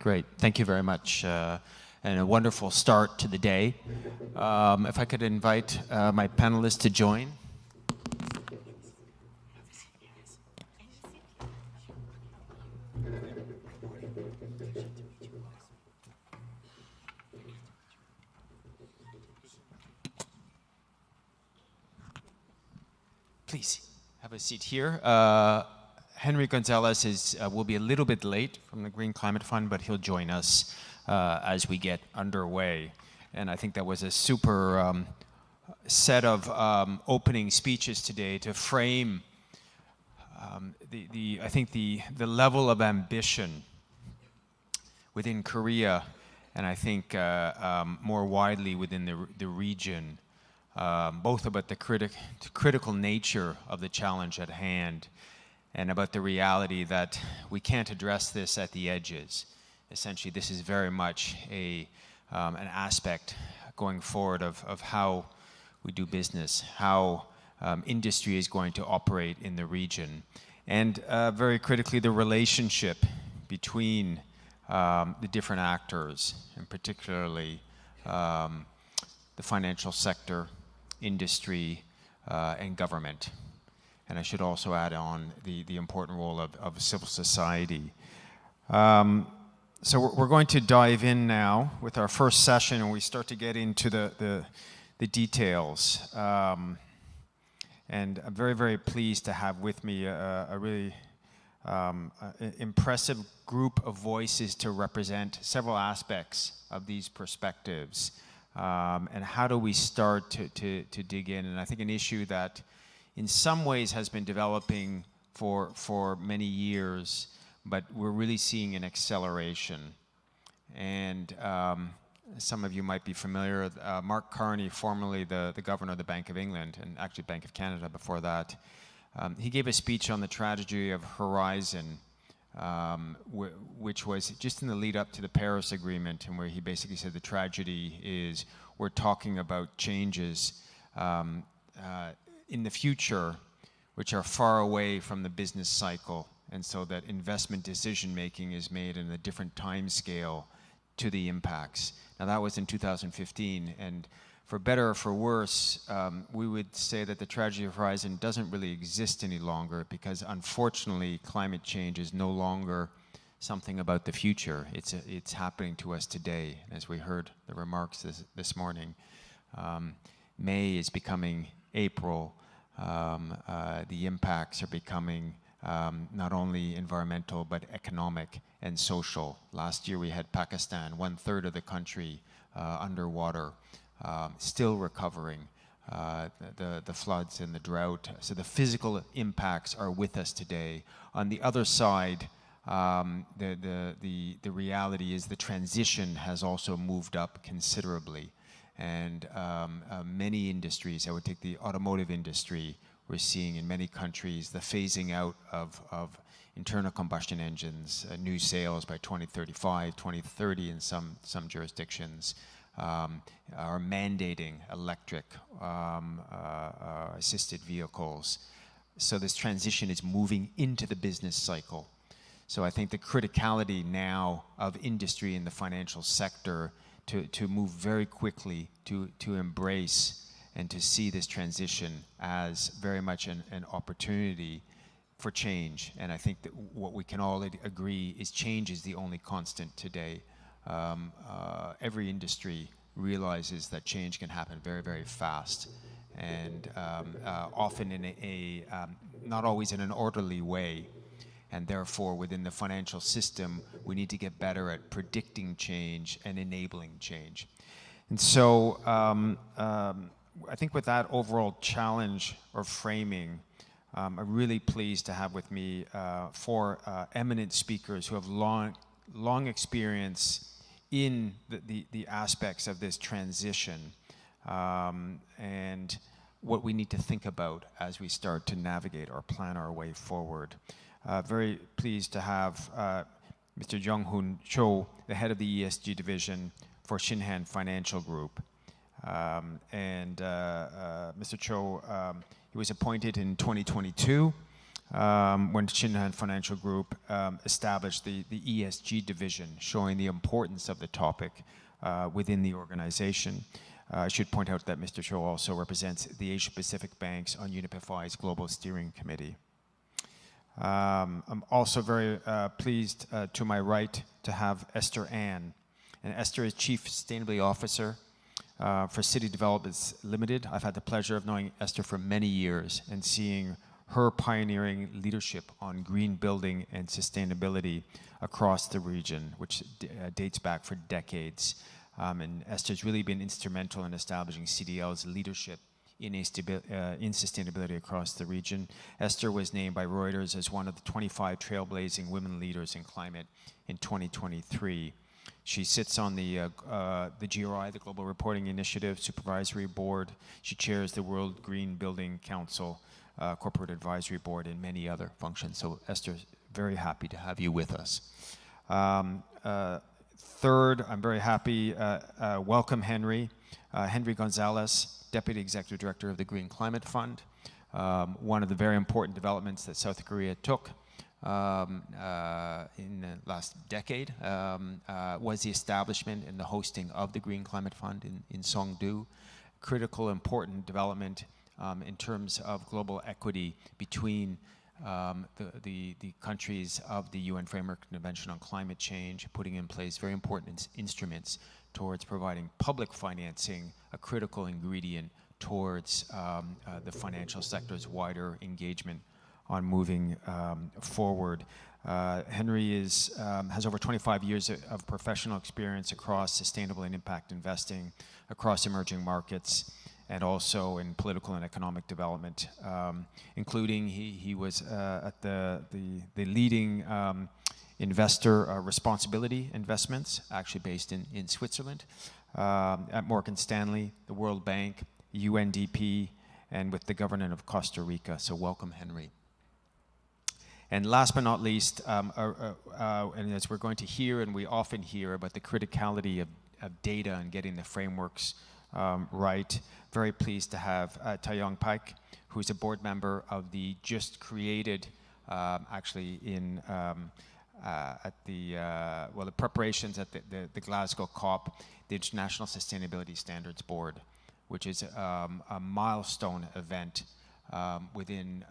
Great. Thank you very much. And a wonderful start to the day. If I could invite my panelists to join. Please have a seat here. Henry Gonzalez will be a little bit late from the Green Climate Fund, but he'll join us as we get underway. And I think that was a super set of opening speeches today to frame I think the level of ambition within Korea, and I think more widely within the region, both about the critical nature of the challenge at hand and about the reality that we can't address this at the edges. Essentially, this is very much an aspect going forward of how we do business, how industry is going to operate in the region, and very critically, the relationship between the different actors, and particularly the financial sector, industry, and government. And I should also add on the important role of civil society. So we're going to dive in now with our first session, and we start to get into the details. And I'm very, very pleased to have with me a really impressive group of voices to represent several aspects of these perspectives. And how do we start to dig in? And I think an issue that in some ways has been developing for many years, but we're really seeing an acceleration. And some of you might be familiar, Mark Carney, formerly the governor of the Bank of England, and actually Bank of Canada before that, he gave a speech on the tragedy of Horizon, which was just in the lead up to the Paris Agreement, and where he basically said the tragedy is we're talking about changes in the future which are far away from the business cycle, and so that investment decision making is made in a different time scale to the impacts. Now that was in 2015, and for better or for worse, we would say that the tragedy of Horizon doesn't really exist any longer, because unfortunately climate change is no longer something about the future. It's happening to us today. As we heard the remarks this morning, May is becoming April. The impacts are becoming not only environmental but economic and social. Last year we had Pakistan, 1/3 of the country underwater, still recovering, the floods and the drought. So the physical impacts are with us today. On the other side, the reality is the transition has also moved up considerably. And many industries, I would take the automotive industry, we're seeing in many countries the phasing out of internal combustion engines, new sales by 2035, 2030 in some jurisdictions, are mandating electric assisted vehicles. So this transition is moving into the business cycle. So I think the criticality now of industry in the financial sector to move very quickly to embrace and to see this transition as very much an opportunity for change. And I think that what we can all agree is change is the only constant today. Every industry realizes that change can happen very, very fast, and often in not always in an orderly way. And therefore, within the financial system, we need to get better at predicting change and enabling change. And so I think with that overall challenge or framing, I'm really pleased to have with me four eminent speakers who have long experience in the aspects of this transition and what we need to think about as we start to navigate or plan our way forward. Very pleased to have Mr. Jeong-hoon Cho, the head of the ESG division for Shinhan Financial Group. Mr. Cho, he was appointed in 2022 when Shinhan Financial Group established the ESG division, showing the importance of the topic within the organization. I should point out that Mr. Cho also represents the Asia Pacific Banks on UNEP-FI's Global Steering Committee. I'm also very pleased to my right to have Esther Ann. And Esther is Chief Sustainability Officer for City Developments Limited. I've had the pleasure of knowing Esther for many years and seeing her pioneering leadership on green building and sustainability across the region, which dates back for decades. And Esther's really been instrumental in establishing CDL's leadership in sustainability across the region. Esther was named by Reuters as one of the 25 trailblazing women leaders in climate in 2023. She sits on the GRI, the Global Reporting Initiative Supervisory Board. She chairs the World Green Building Council Corporate Advisory Board and many other functions. So Esther, very happy to have you with us. Third, I'm very happy, welcome Henry Gonzalez, Deputy Executive Director of the Green Climate Fund. One of the very important developments that South Korea took in the last decade was the establishment and the hosting of the Green Climate Fund in Songdo. Critical, important development in terms of global equity between the countries of the UN Framework Convention on Climate Change, putting in place very important instruments towards providing public financing, a critical ingredient towards the financial sector's wider engagement on moving forward. Henry has over 25 years of professional experience across sustainable and impact investing, across emerging markets, and also in political and economic development, including he was at the leading investor responsibility investments, actually based in Switzerland, at Morgan Stanley, the World Bank, UNDP, and with the government of Costa Rica. So welcome, Henry. And last but not least, and as we're going to hear, and we often hear about the criticality of data and getting the frameworks right, very pleased to have Tae-Young Paik, who's a board member of the just created, actually in at the preparations at the Glasgow COP, the International Sustainability Standards Board, which is a milestone event within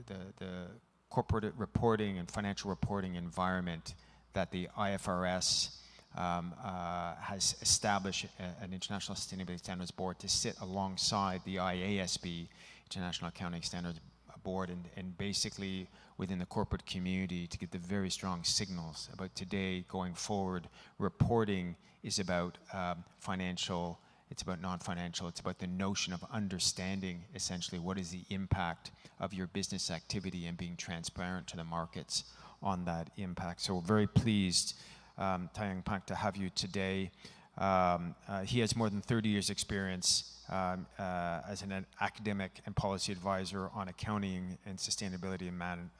the corporate reporting and financial reporting environment that the IFRS has established an International Sustainability Standards Board to sit alongside the IASB, International Accounting Standards Board, and basically within the corporate community to get the very strong signals about today going forward. Reporting is about financial, it's about non-financial, it's about the notion of understanding essentially what is the impact of your business activity and being transparent to the markets on that impact. So we're very pleased, Tae-Young Paik, to have you today. He has more than 30 years experience as an academic and policy advisor on accounting and sustainability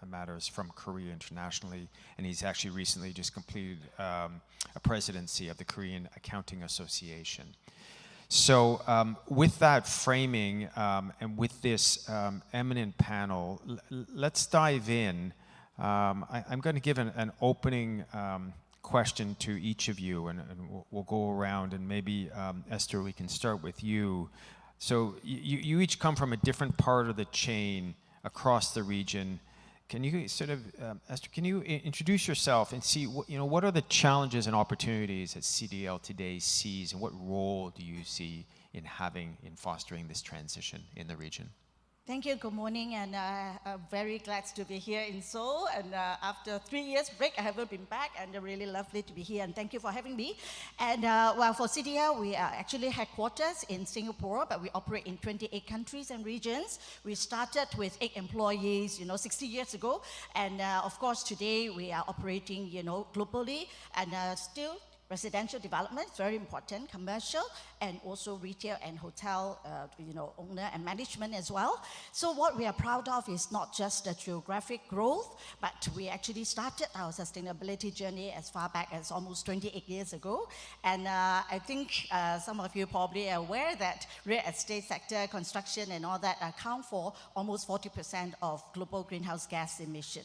matters from Korea internationally, and he's actually recently just completed a presidency of the Korean Accounting Association. So with that framing and with this eminent panel, let's dive in. I'm going to give an opening question to each of you, and we'll go around, and maybe Esther, we can start with you. So you each come from a different part of the chain across the region. Can you sort of, Esther, can you introduce yourself and see what are the challenges and opportunities that CDL today sees, and what role do you see in fostering this transition in the region? Thank you. Good morning, and I'm very glad to be here in Seoul. And after 3 years break, I haven't been back, and really lovely to be here. And thank you for having me. And well, for CDL, we are actually headquarters in Singapore, but we operate in 28 countries and regions. We started with 8 employees, 60 years ago, and of course today we are operating, globally, and still residential development, very important, commercial, and also retail and hotel, owner and management as well. So what we are proud of is not just the geographic growth, but we actually started our sustainability journey as far back as almost 28 years ago. And I think some of you probably are aware that real estate sector, construction and all that account for almost 40% of global greenhouse gas emission.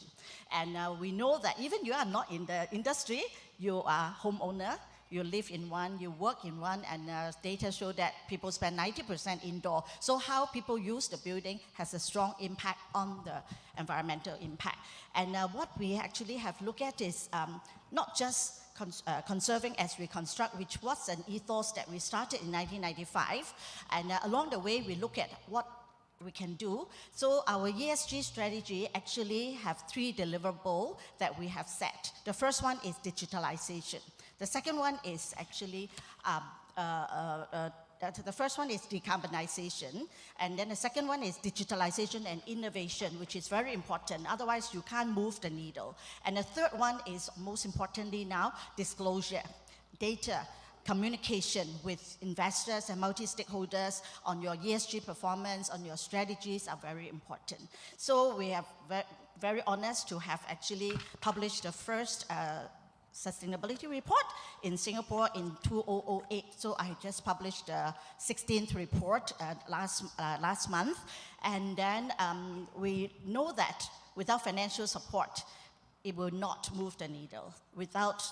And we know that even you are not in the industry, you are homeowner, you live in one, you work in one, and data show that people spend 90% indoor. So how people use the building has a strong impact on the environmental impact. And what we actually have looked at is not just conserving as we construct, which was an ethos that we started in 1995. And along the way, we look at what we can do. So our ESG strategy actually have 3 deliverables that we have set. The first one is digitalization. The second one is actually, the first one is decarbonization. And then the second one is digitalization and innovation, which is very important. Otherwise, you can't move the needle. And the third one is, most importantly now, disclosure, data, communication with investors and multi-stakeholders on your ESG performance, on your strategies are very important. So we are very honest to have actually published the first sustainability report in Singapore in 2008. So I just published the 16th report last month. And then we know that without financial support, it will not move the needle. Without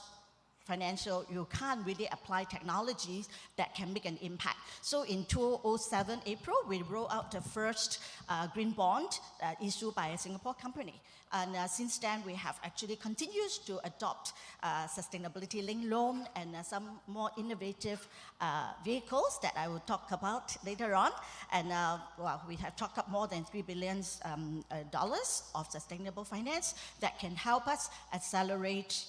financial, you can't really apply technologies that can make an impact. So in 2007 April, we rolled out the first green bond issued by a Singapore company. And since then, we have actually continued to adopt sustainability-linked loan and some more innovative vehicles that I will talk about later on. And we have talked up more than $3 billion of sustainable finance that can help us accelerate,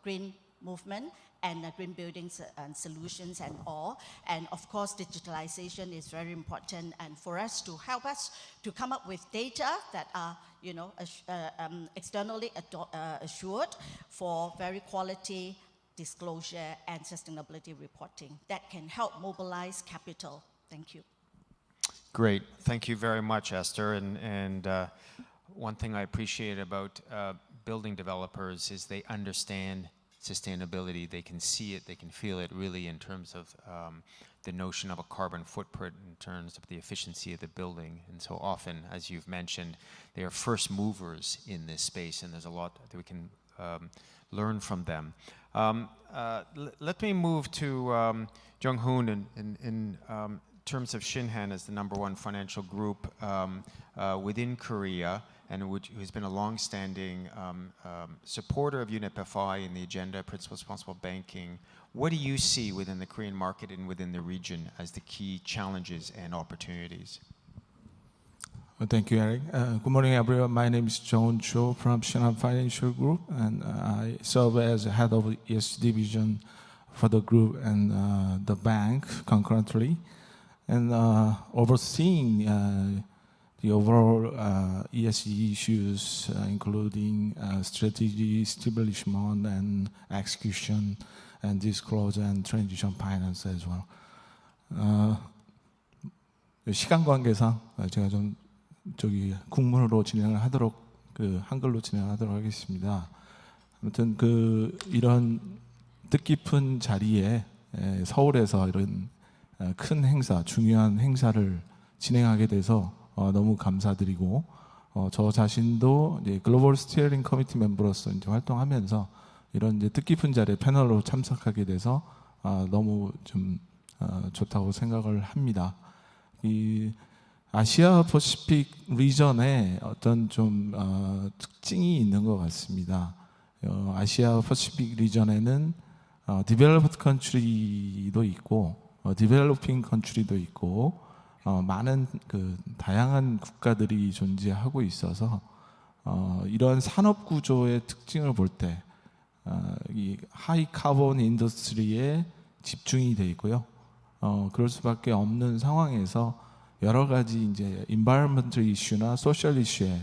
green movement and green buildings and solutions and all. And of course, digitalization is very important, and for us to help us to come up with data that are, externally assured for very quality disclosure and sustainability reporting that can help mobilize capital. Thank you. Great. Thank you very much, Esther. And one thing I appreciate about building developers is they understand sustainability. They can see it, they can feel it really in terms of the notion of a carbon footprint in terms of the efficiency of the building. And so often, as you've mentioned, they are first movers in this space, and there's a lot that we can learn from them. Let me move to Jeong-hoon in terms of Shinhan as the #1 financial group within Korea, and who's been a long-standing supporter of UNEP FI in the agenda, principles responsible banking. What do you see within the Korean market and within the region as the key challenges and opportunities? Well, thank you, Eric. Good morning, everyone. My name is Jeong-hoon Cho from Shinhan Financial Group, and I serve as head of ESG division for the group and the bank concurrently, and overseeing the overall ESG issues, including strategy establishment and execution and disclosure and transition finance as well. 시간 관계상 제가 좀 국문으로 진행을 하도록 한글로 진행하도록 하겠습니다. 아무튼 이런 뜻깊은 자리에 서울에서 이런 큰 행사, 중요한 행사를 진행하게 돼서 너무 감사드리고, 저 자신도 이제 글로벌 스티어링 커미티 멤버로서 이제 활동하면서 이런 이제 뜻깊은 자리에 패널로 참석하게 돼서 너무 좀 좋다고 생각을 합니다. 이 아시아 퍼시픽 리전에 어떤 좀 특징이 있는 것 같습니다. 아시아 퍼시픽 리전에는 디벨롭드 컨트리도 있고 디벨로핑 컨트리도 있고 많은 다양한 국가들이 존재하고 있어서 이런 산업 구조의 특징을 볼 때 이 하이 카본 인더스트리에 집중이 돼 있고요. 그럴 수밖에 없는 상황에서 여러 가지 이제 인바이러먼트 이슈나 소셜 이슈에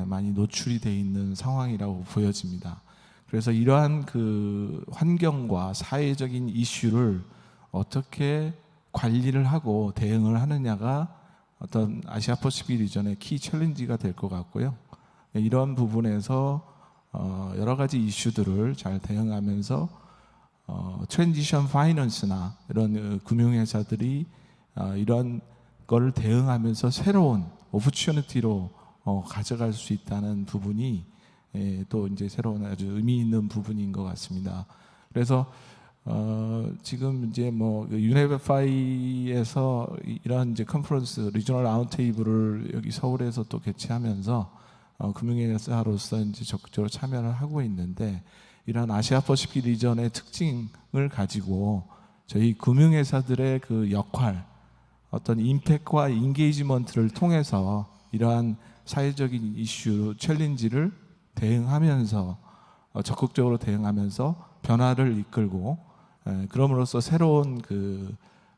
많이 노출이 돼 있는 상황이라고 보여집니다. 그래서 이러한 그 환경과 사회적인 이슈를 어떻게 관리를 하고 대응을 하느냐가 어떤 아시아 퍼시픽 리전의 키 챌린지가 될 것 같고요. 이런 부분에서 여러 가지 이슈들을 잘 대응하면서 트랜지션 파이낸스나 이런 금융회사들이 이런 거를 대응하면서 새로운 오퍼튜니티로 가져갈 수 있다는 부분이 또 이제 새로운 아주 의미 있는 부분인 것 같습니다. 그래서 지금 이제 뭐 UNEP에서 이런 이제 컨퍼런스 리저널 라운드테이블을 여기 서울에서 또 개최하면서 금융회사로서 이제 적극적으로 참여를 하고 있는데 이런 아시아 퍼시픽 리전의 특징을 가지고 저희 금융회사들의 그 역할, 어떤 임팩트와 인게이지먼트를 통해서 이러한 사회적인 이슈, 챌린지를 대응하면서 적극적으로 대응하면서 변화를 이끌고 그럼으로써 새로운 그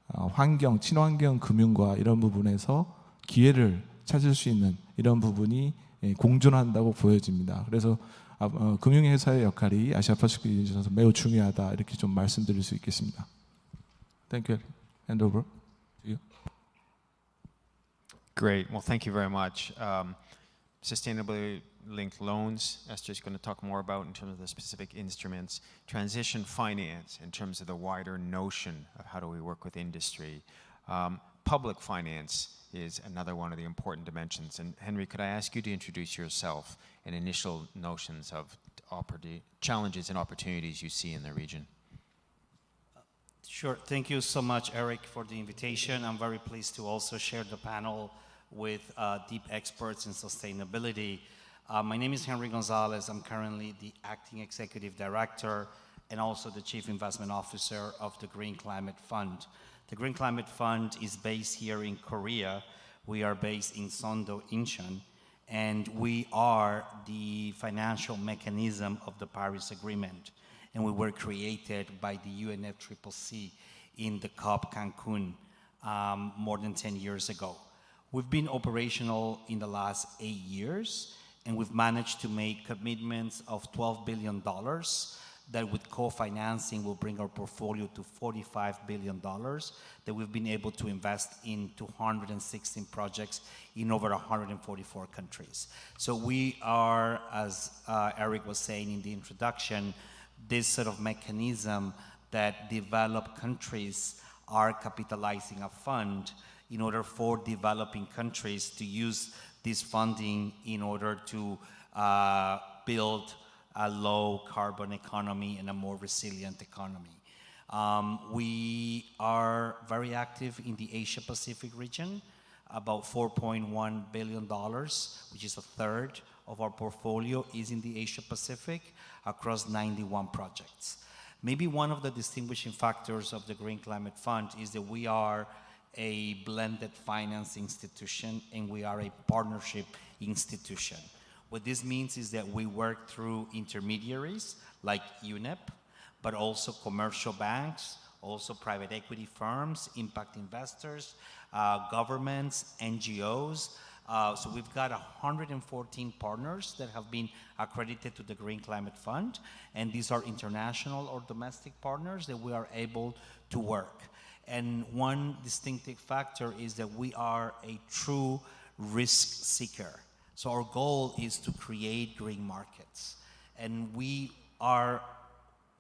환경, 친환경 금융과 이런 부분에서 기회를 찾을 수 있는 이런 부분이 공존한다고 보여집니다. 그래서 금융회사의 역할이 아시아 퍼시픽에 있어서 매우 중요하다 이렇게 좀 말씀드릴 수 있겠습니다. Thank you. Hand over to you. Great. Well, thank you very much. Sustainability linked loans, Esther is going to talk more about in terms of the specific instruments. Transition finance in terms of the wider notion of how do we work with industry. Public finance is another one of the important dimensions. And Henry, could I ask you to introduce yourself and initial notions of challenges and opportunities you see in the region? Sure. Thank you so much, Eric, for the invitation. I'm very pleased to also share the panel with deep experts in sustainability. My name is Henry Gonzalez. I'm currently the Acting Executive Director and also the Chief Investment Officer of the Green Climate Fund. The Green Climate Fund is based here in Korea. We are based in Seondo, Incheon, and we are the financial mechanism of the Paris Agreement. And we were created by the UNFCCC in the COP Cancun more than 10 years ago. We've been operational in the last 8 years, and we've managed to make commitments of $12 billion that with co-financing will bring our portfolio to $45 billion that we've been able to invest in 216 projects in over 144 countries. So we are, as Eric was saying in the introduction, this sort of mechanism that developed countries are capitalizing a fund in order for developing countries to use this funding in order to build a low carbon economy and a more resilient economy. We are very active in the Asia Pacific region, about $4.1 billion, which is a third of our portfolio is in the Asia Pacific across 91 projects. Maybe one of the distinguishing factors of the Green Climate Fund is that we are a blended finance institution and we are a partnership institution. What this means is that we work through intermediaries like UNEP, but also commercial banks, also private equity firms, impact investors, governments, NGOs. So we've got 114 partners that have been accredited to the Green Climate Fund, and these are international or domestic partners that we are able to work. And one distinctive factor is that we are a true risk seeker. So our goal is to create green markets, and we are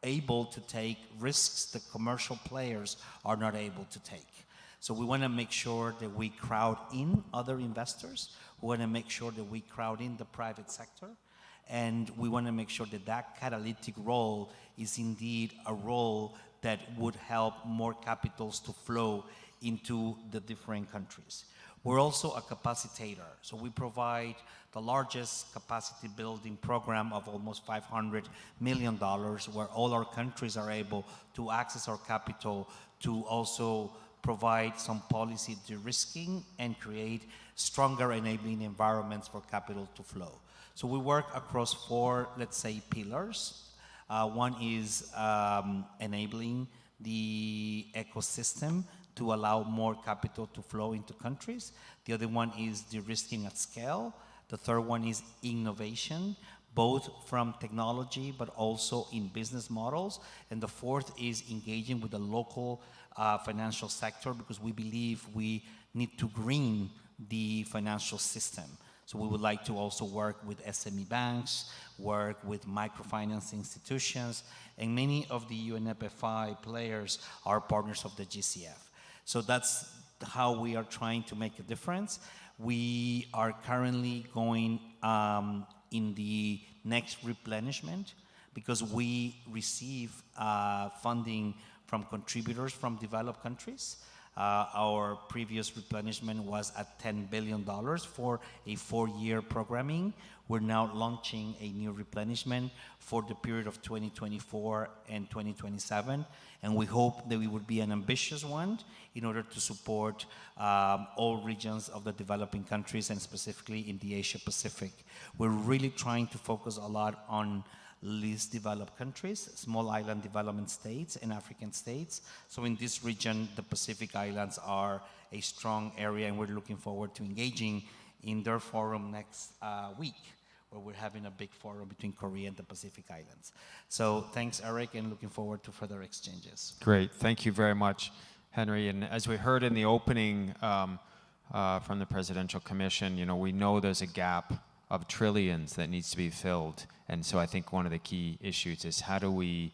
able to take risks that commercial players are not able to take. So we want to make sure that we crowd in other investors. We want to make sure that we crowd in the private sector. And we want to make sure that that catalytic role is indeed a role that would help more capitals to flow into the different countries. We're also a capacitator. So we provide the largest capacity building program of almost $500 million, where all our countries are able to access our capital to also provide some policy de-risking and create stronger enabling environments for capital to flow. So we work across 4, let's say, pillars. One is enabling the ecosystem to allow more capital to flow into countries. The other one is de-risking at scale. The third one is innovation, both from technology but also in business models. And the fourth is engaging with the local financial sector, because we believe we need to green the financial system. So we would like to also work with SME banks, work with microfinance institutions, and many of the UNEP FI players are partners of the GCF. So that's how we are trying to make a difference. We are currently going in the next replenishment, because we receive funding from contributors from developed countries. Our previous replenishment was at $10 billion for a 4-year programming. We're now launching a new replenishment for the period of 2024 and 2027. And we hope that we would be an ambitious one in order to support all regions of the developing countries, and specifically in the Asia Pacific. We're really trying to focus a lot on least developed countries, small island development states, and African states. So in this region, the Pacific Islands are a strong area, and we're looking forward to engaging in their forum next week, where we're having a big forum between Korea and the Pacific Islands. So thanks, Eric, and looking forward to further exchanges. Great, thank you very much, Henry. And as we heard in the opening from the Presidential Commission, we know there's a gap of trillions that needs to be filled. And so I think one of the key issues is how do we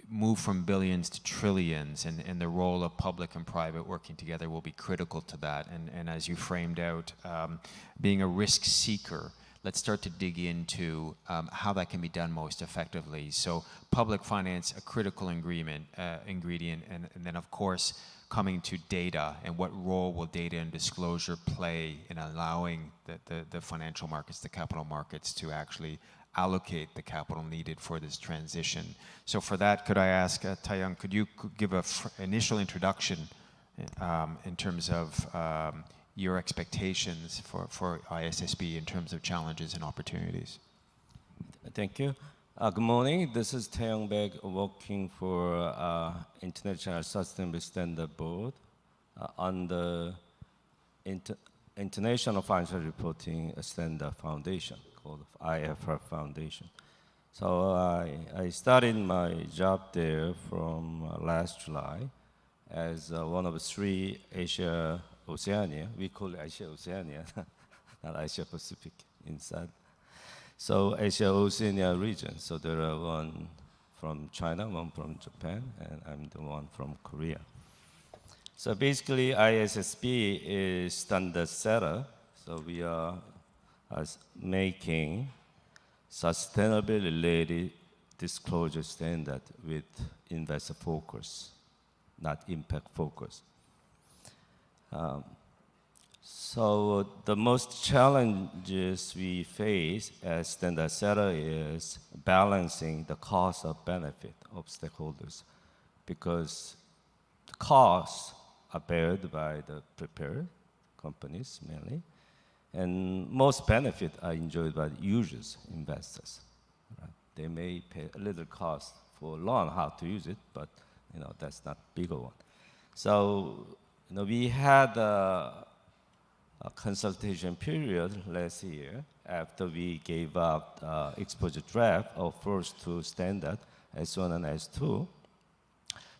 move from billions to trillions, and the role of public and private working together will be critical to that. And as you framed out, being a risk seeker, let's start to dig into how that can be done most effectively. So public finance, a critical ingredient, and then of course, coming to data, and what role will data and disclosure play in allowing the financial markets, the capital markets, to actually allocate the capital needed for this transition. So for that, could I ask Tae-Young, could you give an initial introduction in terms of your expectations for ISSB in terms of challenges and opportunities? Thank you. Good morning. This is Tae-Young working for International Sustainable Standard Board on the International Financial Reporting Standard Foundation, called IFR Foundation. So I started my job there from last July as one of 3 Asia Oceania. We call it Asia Oceania, not Asia Pacific inside. So Asia Oceania region. So there are one from China, one from Japan, and I'm the one from Korea. So basically, ISSB is standard setter. So we are making sustainability related disclosure standard with investor focus, not impact focus. So the most challenges we face as standard setter is balancing the cost of benefit of stakeholders, because the costs are bared by the prepared companies mainly, and most benefit are enjoyed by the users, investors. Right? They may pay a little cost for learn how to use it, but that's not bigger one. So we had a consultation period last year after we gave out exposure draft of first 2 standard, S1 and S2.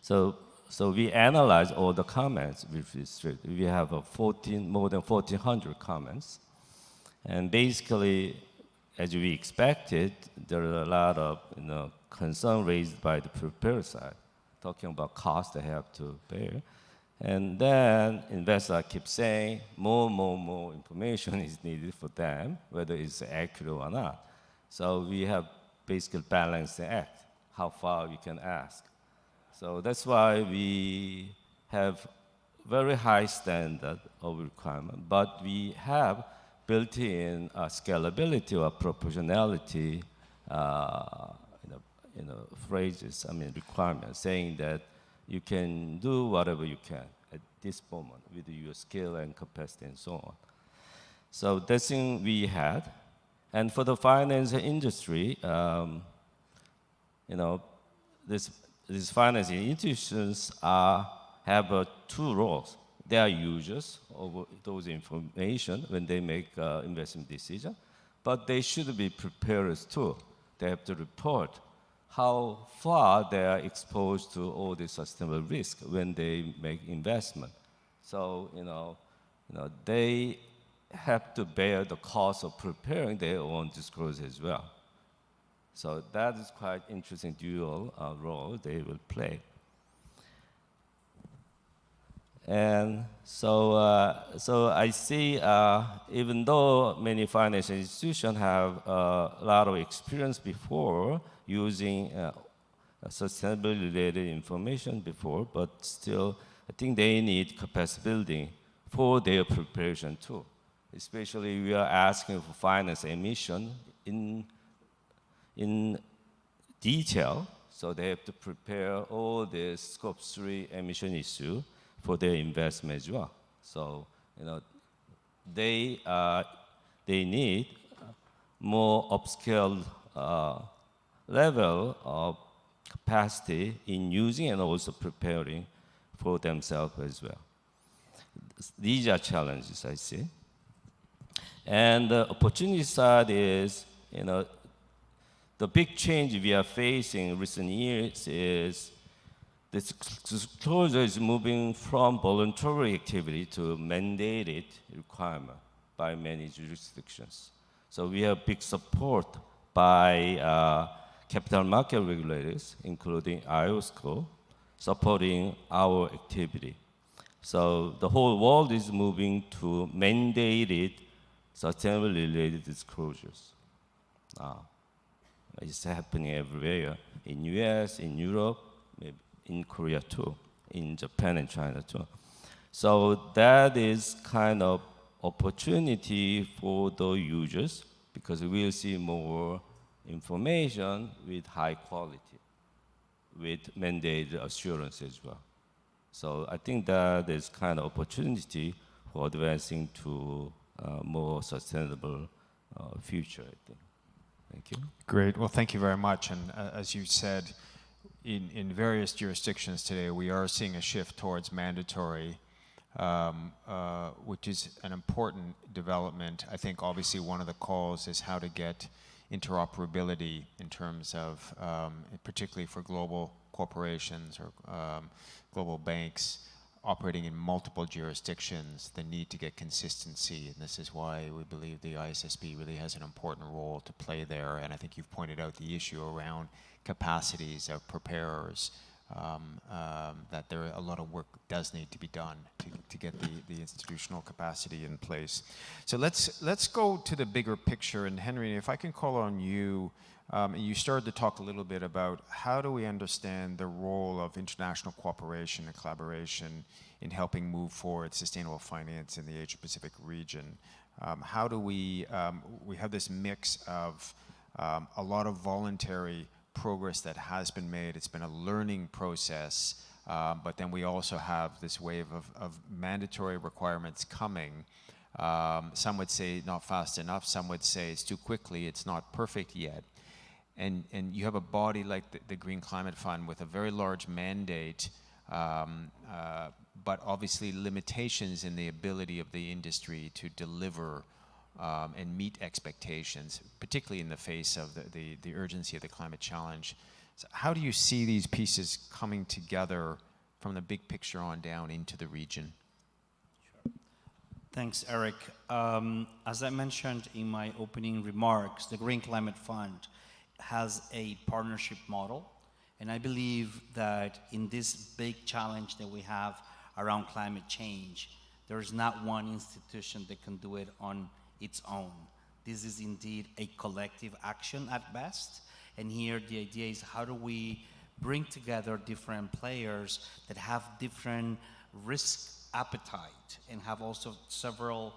So we analyzed all the comments with restrict. We have more than 1,400 comments. And basically, as we expected, there are a lot of concern raised by the preparer side, talking about cost they have to bear. And then investors keep saying more information is needed for them, whether it's accurate or not. So we have basically balanced the act, how far we can ask. So that's why we have very high standard of requirement, but we have built in scalability or proportionality phrases, requirements, saying that you can do whatever you can at this moment with your skill and capacity and so on. So that's thing we had. And for the finance industry, these financing institutions have 2 roles. They are users of those information when they make investment decision, but they should be preparers too. They have to report how far they are exposed to all the sustainable risk when they make investment. So, they have to bear the cost of preparing their own disclosure as well. So that is quite interesting dual role they will play. And so I see, even though many financial institutions have a lot of experience before using sustainability-related information before, but still, I think they need capacity building for their preparation too. Especially we are asking for finance emission in detail, so they have to prepare all the scope 3 emission issue for their investment as well. So, they need more upscaled level of capacity in using and also preparing for themselves as well. These are challenges I see. And the opportunity side is, the big change we are facing in recent years is the disclosure is moving from voluntary activity to mandated requirement by many jurisdictions. So we have big support by capital market regulators, including IOSCO, supporting our activity. So the whole world is moving to mandated sustainability-related disclosures. It's happening everywhere, in US, in Europe, maybe in Korea too, in Japan and China too. So that is kind of opportunity for the users because we'll see more information with high quality, with mandated assurance as well. So I think that is kind of opportunity for advancing to more sustainable future, I think. Thank you. Great. Well, thank you very much. And as you said, in various jurisdictions today, we are seeing a shift towards mandatory, which is an important development. I think obviously one of the calls is how to get interoperability in terms of, particularly for global corporations or global banks operating in multiple jurisdictions, the need to get consistency. And this is why we believe the ISSB really has an important role to play there. And I think you've pointed out the issue around capacities of preparers, that there are a lot of work does need to be done to get the institutional capacity in place. So let's go to the bigger picture. And Henry, if I can call on you, you started to talk a little bit about how do we understand the role of international cooperation and collaboration in helping move forward sustainable finance in the Asia-Pacific region. How do we have this mix of a lot of voluntary progress that has been made. It's been a learning process, but then we also have this wave of mandatory requirements coming. Some would say not fast enough, some would say it's too quickly, it's not perfect yet. And you have a body like the Green Climate Fund with a very large mandate, but obviously limitations in the ability of the industry to deliver and meet expectations, particularly in the face of the urgency of the climate challenge. So how do you see these pieces coming together from the big picture on down into the region? Sure. Thanks, Eric. As I mentioned in my opening remarks, the Green Climate Fund has a partnership model, and I believe that in this big challenge that we have around climate change, there is not one institution that can do it on its own. This is indeed a collective action at best, and here the idea is how do we bring together different players that have different risk appetite and have also several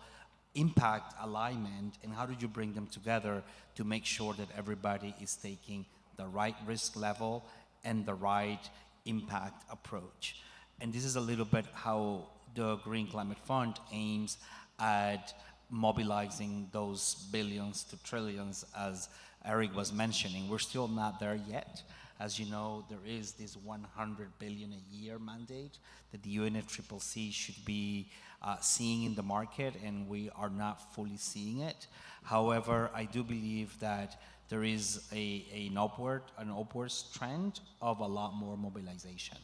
impact alignment, and how do you bring them together to make sure that everybody is taking the right risk level and the right impact approach. And this is a little bit how the Green Climate Fund aims at mobilizing those billions to trillions, as Eric was mentioning. We're still not there yet. As you know, there is this 100 billion a year mandate that the UNFCCC should be seeing in the market, and we are not fully seeing it. However, I do believe that there is an upward trend of a lot more mobilization.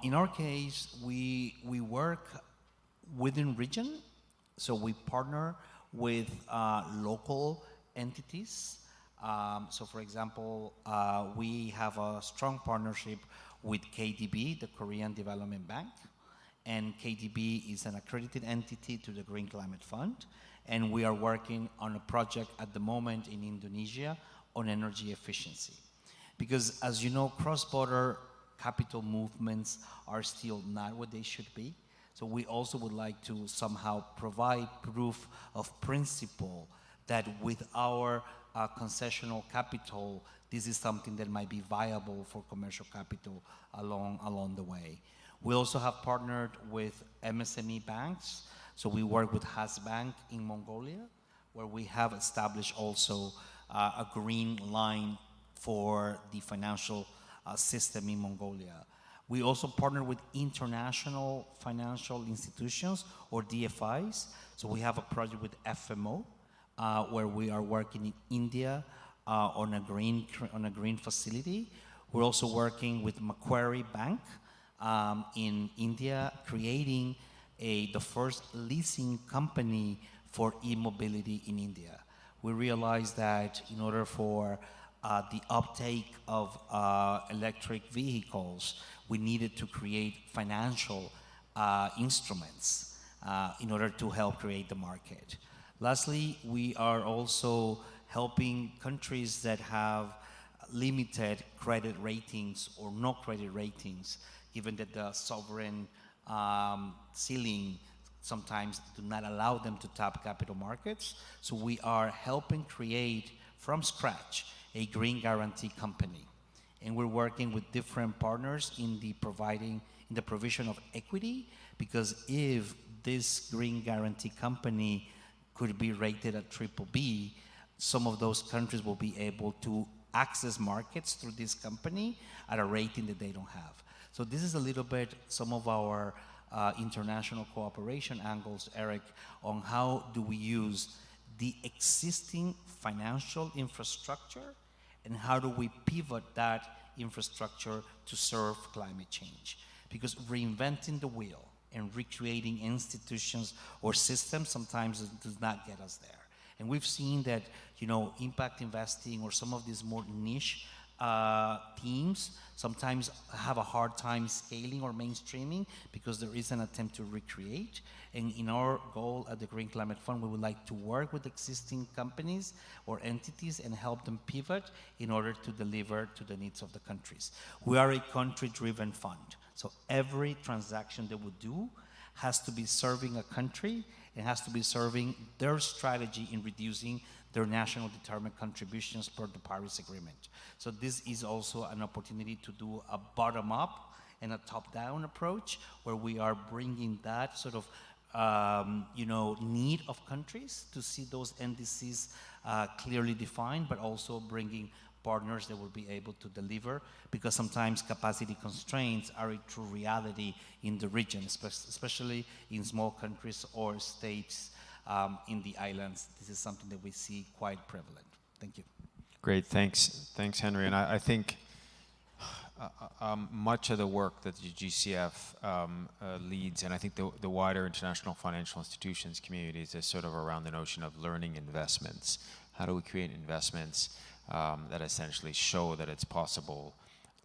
In our case, we work within region, so we partner with local entities. So for example, we have a strong partnership with KDB, the Korean Development Bank, and KDB is an accredited entity to the Green Climate Fund, and we are working on a project at the moment in Indonesia on energy efficiency. Because as you know, cross-border capital movements are still not what they should be. So we also would like to somehow provide proof of principle that with our concessional capital, this is something that might be viable for commercial capital along the way. We also have partnered with MSME banks. So we work with Hasbank in Mongolia, where we have established also a green line for the financial system in Mongolia. We also partner with international financial institutions, or DFIs. So we have a project with FMO, where we are working in India on a green facility. We're also working with Macquarie Bank in India, creating the first leasing company for e-mobility in India. We realized that in order for the uptake of electric vehicles, we needed to create financial instruments in order to help create the market. Lastly, we are also helping countries that have limited credit ratings or no credit ratings, given that the sovereign ceiling sometimes do not allow them to tap capital markets. So we are helping create from scratch a green guarantee company. And we're working with different partners in the provision of equity, because if this green guarantee company could be rated at BBB, some of those countries will be able to access markets through this company at a rating that they don't have. So this is a little bit some of our international cooperation angles, Eric, on how do we use the existing financial infrastructure and how do we pivot that infrastructure to serve climate change. Because reinventing the wheel and recreating institutions or systems sometimes does not get us there. And we've seen that, you know, impact investing or some of these more niche teams sometimes have a hard time scaling or mainstreaming because there is an attempt to recreate. And in our goal at the Green Climate Fund, we would like to work with existing companies or entities and help them pivot in order to deliver to the needs of the countries. We are a country-driven fund. So every transaction that we do has to be serving a country and has to be serving their strategy in reducing their national determined contributions per the Paris Agreement. So this is also an opportunity to do a bottom-up and a top-down approach where we are bringing that sort of need of countries to see those NDCs clearly defined, but also bringing partners that will be able to deliver, because sometimes capacity constraints are a true reality in the region, especially in small countries or states in the islands. This is something that we see quite prevalent. Thank you. Great, thanks, Henry. And I think much of the work that the GCF leads, and I think the wider international financial institutions communities, is sort of around the notion of learning investments. How do we create investments that essentially show that it's possible,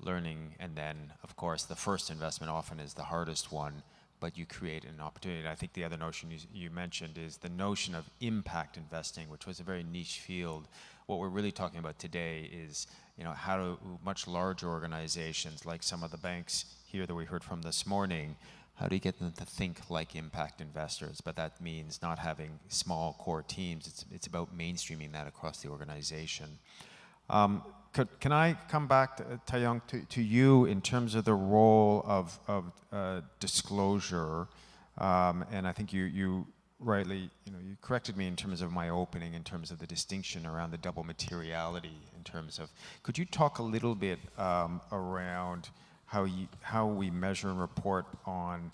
learning, and then, of course, the first investment often is the hardest one, but you create an opportunity. And I think the other notion you mentioned is the notion of impact investing, which was a very niche field. What we're really talking about today is, you know, how do much larger organizations, like some of the banks here that we heard from this morning, how do you get them to think like impact investors? But that means not having small core teams. It's about mainstreaming that across the organization. Can I come back, Tae-Young, to you in terms of the role of disclosure? And I think you rightly, you corrected me in terms of my opening, in terms of the distinction around the double materiality, in terms of, could you talk a little bit around how we measure and report on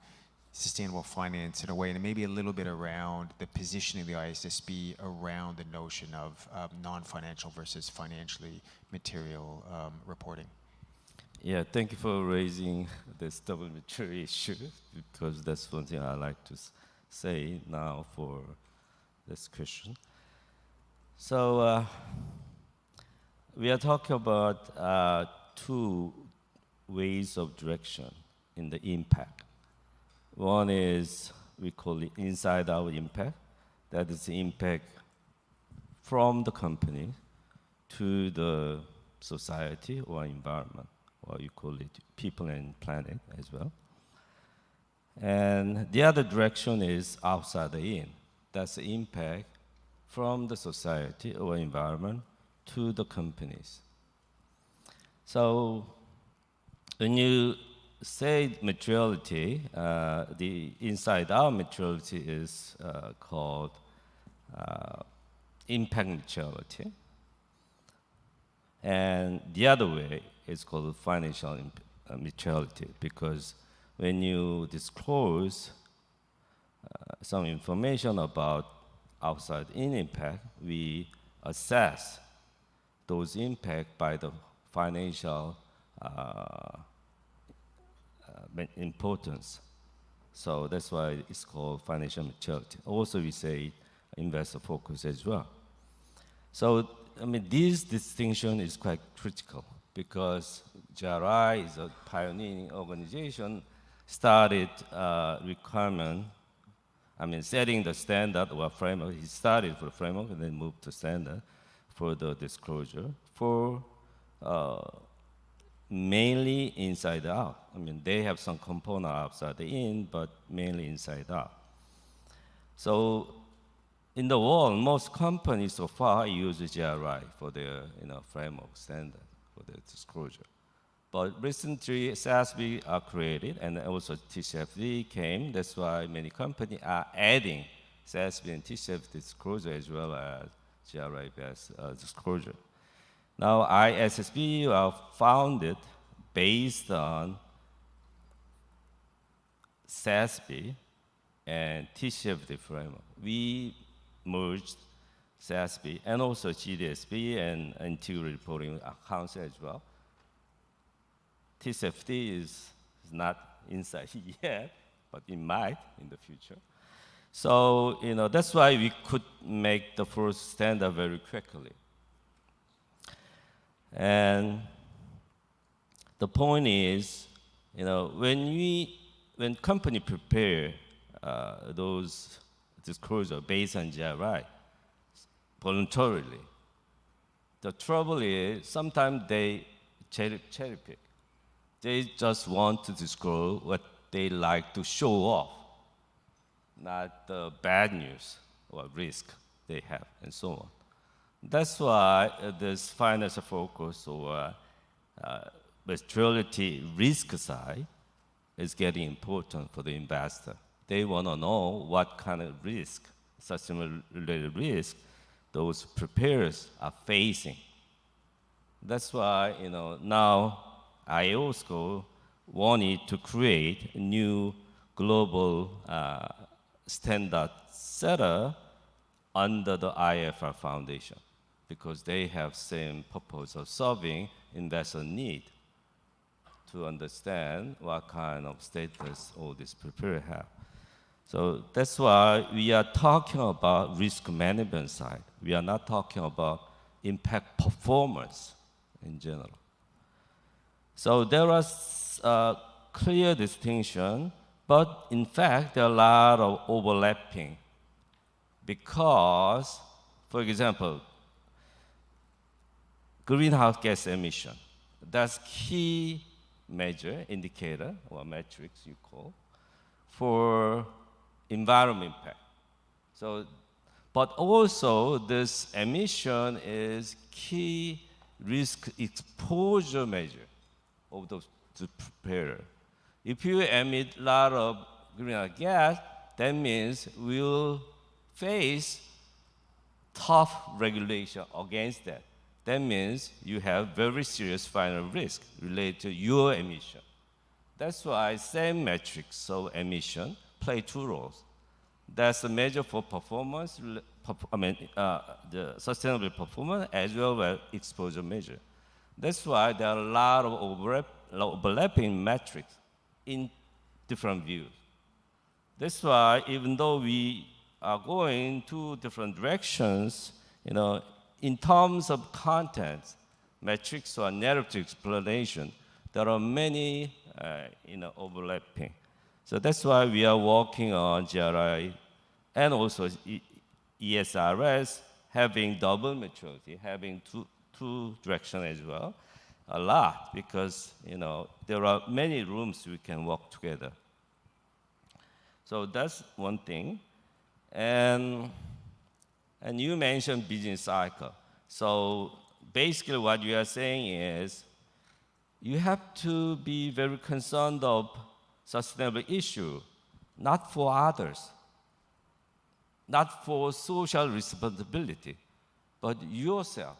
sustainable finance in a way, and maybe a little bit around the positioning of the ISSB around the notion of non-financial versus financially material reporting? Yeah, thank you for raising this double maturity issue, because that's one thing I like to say now for this question. So we are talking about two ways of direction in the impact. One is, we call it inside-out impact. That is the impact from the company to the society or environment, or you call it people and planet as well. And the other direction is outside the in. That's the impact from the society or environment to the companies. So when you say materiality, the inside-out materiality is called impact materiality. And the other way is called financial materiality, because when you disclose some information about outside-in impact, we assess those impacts by the financial importance. So that's why it's called financial maturity. Also, we say investor focus as well. So, this distinction is quite critical, because GRI is a pioneering organization, started requirement, setting the standard or framework. He started for the framework and then moved to standard for the disclosure for mainly inside out. They have some component outside in, but mainly inside out. So in the world, most companies so far use GRI for their framework standard for their disclosure. But recently, SASB are created, and also TCFD came. That's why many companies are adding SASB and TCFD disclosure as well as GRI-based disclosure. Now, ISSB are founded based on SASB and TCFD framework. We merged SASB and also GDSB and Integrated Reporting Council as well. TCFD is not inside yet, but it might in the future. So, that's why we could make the first standard very quickly. And the point is, when company prepare those disclosure based on GRI voluntarily, the trouble is sometimes they cherry pick. They just want to disclose what they like to show off, not the bad news or risk they have, and so on. That's why this financial focus or materiality risk side is getting important for the investor. They want to know what kind of risk, sustainability risk, those preparers are facing. That's why now IOSCO wanted to create a new global standard setter under the IFR Foundation, because they have same purpose of solving investor need to understand what kind of status all these preparers have. So that's why we are talking about risk management side. We are not talking about impact performance in general. So there was a clear distinction, but in fact, there are a lot of overlapping. Because, for example, greenhouse gas emission, that's key measure, indicator, or metrics you call, for environment impact. So, but also this emission is key risk exposure measure of the preparer. If you emit a lot of greenhouse gas, that means we'll face tough regulation against that. That means you have very serious final risk related to your emission. That's why same metrics of emission play two roles. That's a measure for performance, the sustainable performance as well as exposure measure. That's why there are a lot of overlapping metrics in different views. That's why even though we are going two different directions, in terms of content, metrics or narrative explanation, there are many overlapping. So that's why we are working on GRI and also ESRS having double maturity, having two directions as well, a lot, because there are many rooms we can work together. So that's one thing. And you mentioned business cycle. So basically what you are saying is you have to be very concerned of sustainable issue, not for others, not for social responsibility, but yourself.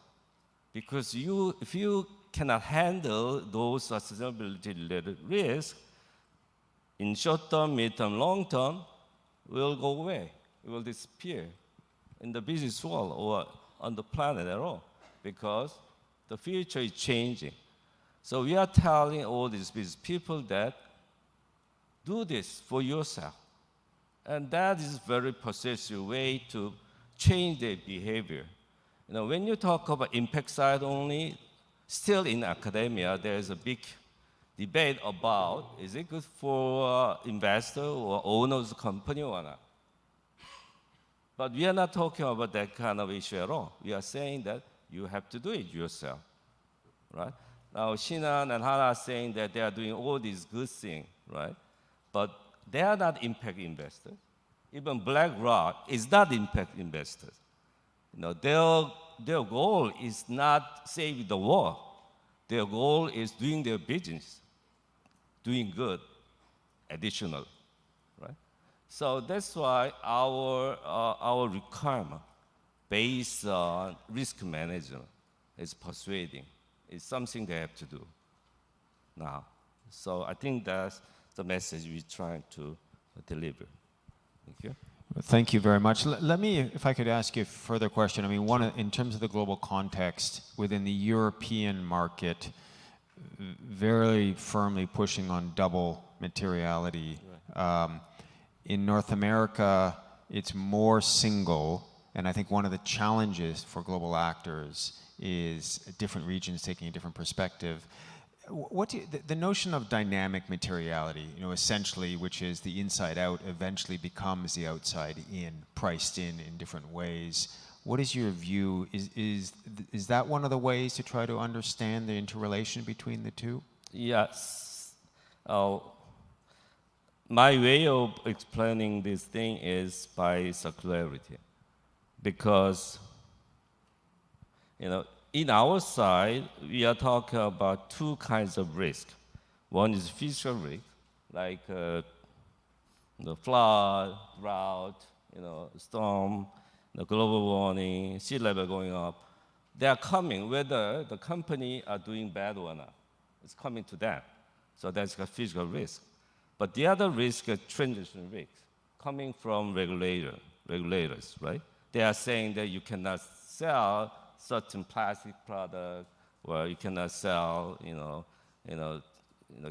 Because if you cannot handle those sustainability-related risks, in short term, mid term, long term, will go away. It will disappear in the business world or on the planet at all, because the future is changing. So we are telling all these business people that do this for yourself. And that is a very persuasive way to change their behavior. When you talk about impact side only, still in academia, there is a big debate about, is it good for investor or owners of company or not? But we are not talking about that kind of issue at all. We are saying that you have to do it yourself, right? Now, Shinhan and Hana are saying that they are doing all these good things, right? But they are not impact investors. Even BlackRock is not impact investors. Their goal is not saving the world. Their goal is doing their business, doing good, additional, right? So that's why our requirement based on risk management is persuading. It's something they have to do now. So I think that's the message we're trying to deliver. Thank you. Thank you very much. Let me, if I could ask you a further question. I mean, in terms of the global context, within the European market, very firmly pushing on double materiality. Right. In North America, it's more single, and I think one of the challenges for global actors is different regions taking a different perspective. The notion of dynamic materiality, essentially, which is the inside out eventually becomes the outside in, priced in different ways. What is your view? Is that one of the ways to try to understand the interrelation between the two? Yes. My way of explaining this thing is by circularity. Because, in our side, we are talking about two kinds of risk. One is physical risk, like the flood, drought, storm, the global warming, sea level going up. They are coming whether the company are doing bad or not. It's coming to that. So that's a physical risk. But the other risk is transition risk, coming from regulators, right? They are saying that you cannot sell certain plastic product, or you cannot sell,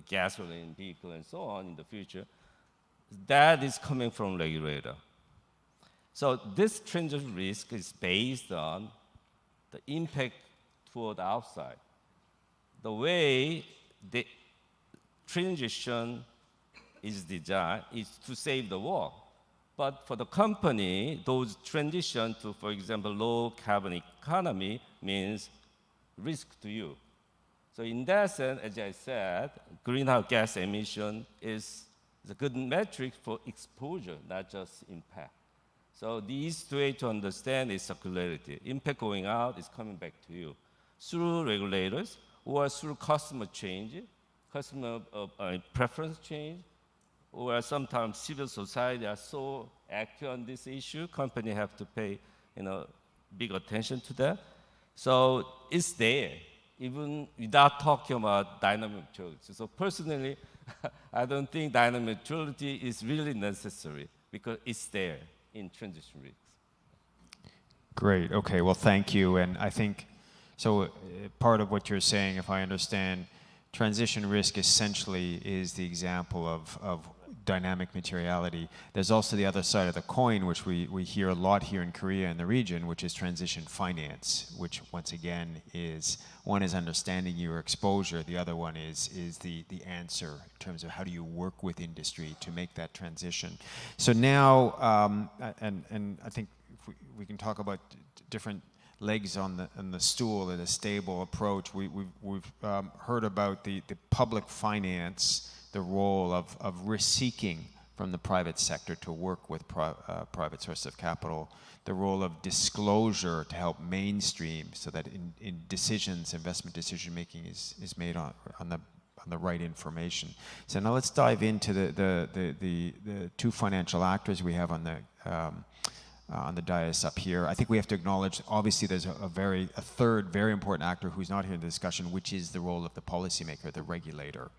gasoline vehicle and so on in the future. That is coming from regulator. So this transition risk is based on the impact toward outside. The way the transition is designed is to save the world. But for the company, those transition to, for example, low carbon economy means risk to you. So in that sense, as I said, greenhouse gas emission is a good metric for exposure, not just impact. So the easiest way to understand is circularity. Impact going out is coming back to you through regulators or through customer change, customer preference change, or sometimes civil society are so active on this issue, company have to pay, big attention to that. So it's there, even without talking about dynamic neutrality. So personally, I don't think dynamic neutrality is really necessary because it's there in transition risks. Great. Okay. Well, thank you. And I think so. Part of what you're saying, if I understand, transition risk essentially is the example of dynamic materiality. There's also the other side of the coin, which we hear a lot here in Korea and the region, which is transition finance, which once again is, one is understanding your exposure, the other one is the answer in terms of how do you work with industry to make that transition. So now, and I think if we can talk about different legs on the stool and a stable approach. We've heard about the public finance, the role of risk seeking from the private sector to work with private sources of capital, the role of disclosure to help mainstream so that in decisions, investment decision making is made on the right information. So now let's dive into the two financial actors we have on the dais up here. I think we have to acknowledge, obviously there's a third very important actor who's not here in the discussion, which is the role of the policymaker, the regulator.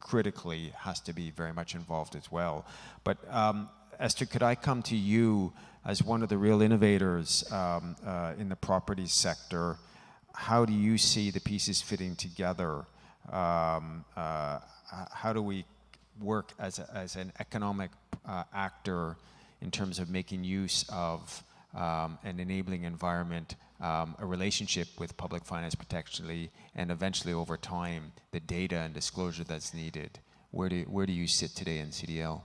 Critically has to be very much involved as well. But Esther, could I come to you as one of the real innovators in the property sector? How do you see the pieces fitting together? How do we work as an economic actor in terms of making use of an enabling environment, a relationship with public finance potentially, and eventually over time, the data and disclosure that's needed? Where do you sit today in CDL?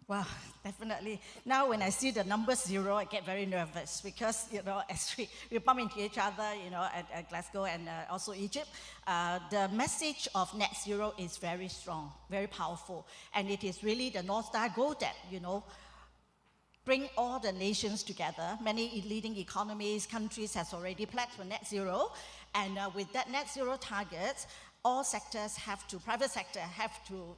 Well, definitely. Now when I see the number 0, I get very nervous because, as we bump into each other, at Glasgow and also Egypt, the message of net zero is very strong, very powerful. And it is really the North Star goal that, bring all the nations together. Many leading economies, countries has already pledged for net zero. And with that net zero target, all sectors private sector have to,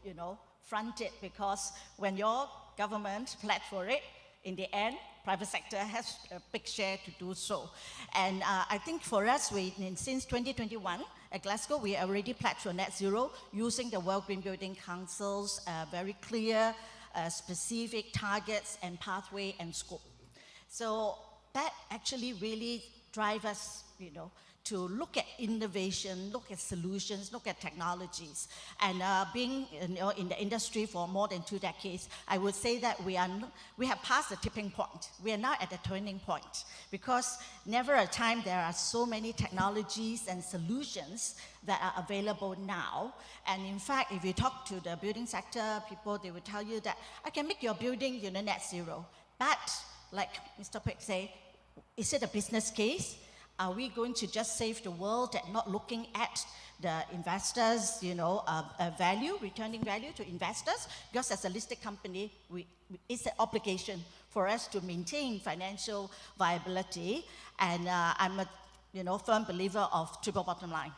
front it, because when your government pledge for it, in the end, private sector has a big share to do so. And I think for us, since 2021, at Glasgow, we already pledged for net zero using the World Green Building Council's very clear, specific targets and pathway and scope. So that actually really drives us, to look at innovation, look at solutions, look at technologies. And being in the industry for more than 2 decades, I would say that we have passed the tipping point. We are now at the turning point, because never a time there are so many technologies and solutions that are available now. And in fact, if you talk to the building sector people, they will tell you that I can make your building net zero. But like Mr. Paik say, is it a business case? Are we going to just save the world and not looking at the investors, returning value to investors? Because as a listed company, it's an obligation for us to maintain financial viability. And I'm a firm believer of triple bottom line.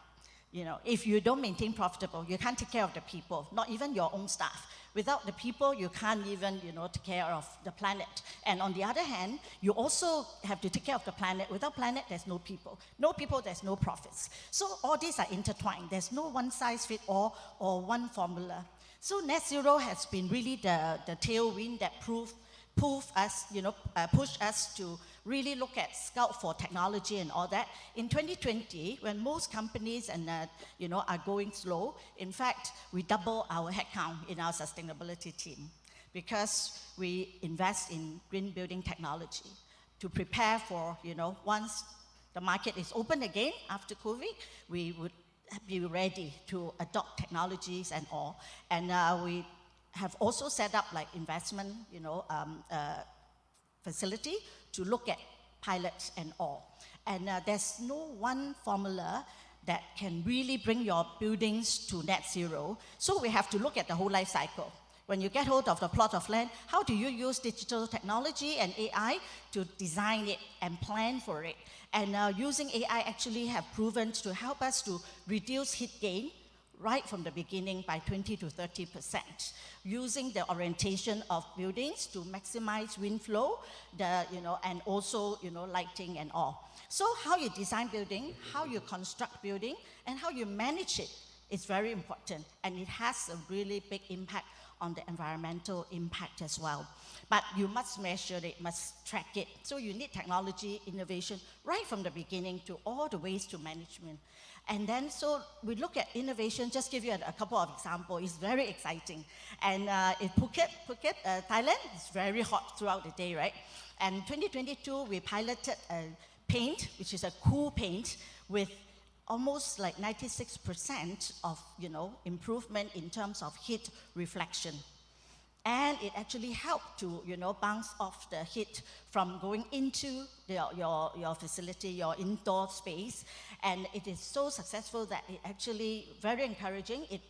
If you don't maintain profitable, you can't take care of the people, not even your own staff. Without the people, you can't even, take care of the planet. And on the other hand, you also have to take care of the planet. Without planet, there's no people. No people, there's no profits. So all these are intertwined. There's no one size fit all or one formula. So net zero has been really the tailwind that pushed us to really look at scout for technology and all that. In 2020, when most companies are going slow, in fact, we double our headcount in our sustainability team, because we invest in green building technology to prepare for, once the market is open again after COVID, we would be ready to adopt technologies and all. And we have also set up like investment, facility to look at pilots and all. And there's no one formula that can really bring your buildings to net zero. So we have to look at the whole life cycle. When you get hold of the plot of land, how do you use digital technology and AI to design it and plan for it? And using AI actually have proven to help us to reduce heat gain right from the beginning by 20 to 30%, using the orientation of buildings to maximize wind flow, and also, lighting and all. So how you design building, how you construct building, and how you manage it is very important, and it has a really big impact on the environmental impact as well. But you must measure it, must track it. So you need technology, innovation, right from the beginning to all the ways to management. And then, so we look at innovation, just give you a couple of examples. It's very exciting. And in Phuket, Thailand, it's very hot throughout the day, right? And 2022, we piloted a paint, which is a cool paint, with almost like 96% of, improvement in terms of heat reflection. And it actually helped to, bounce off the heat from going into your facility, your indoor space. And it is so successful that it actually, very encouraging, it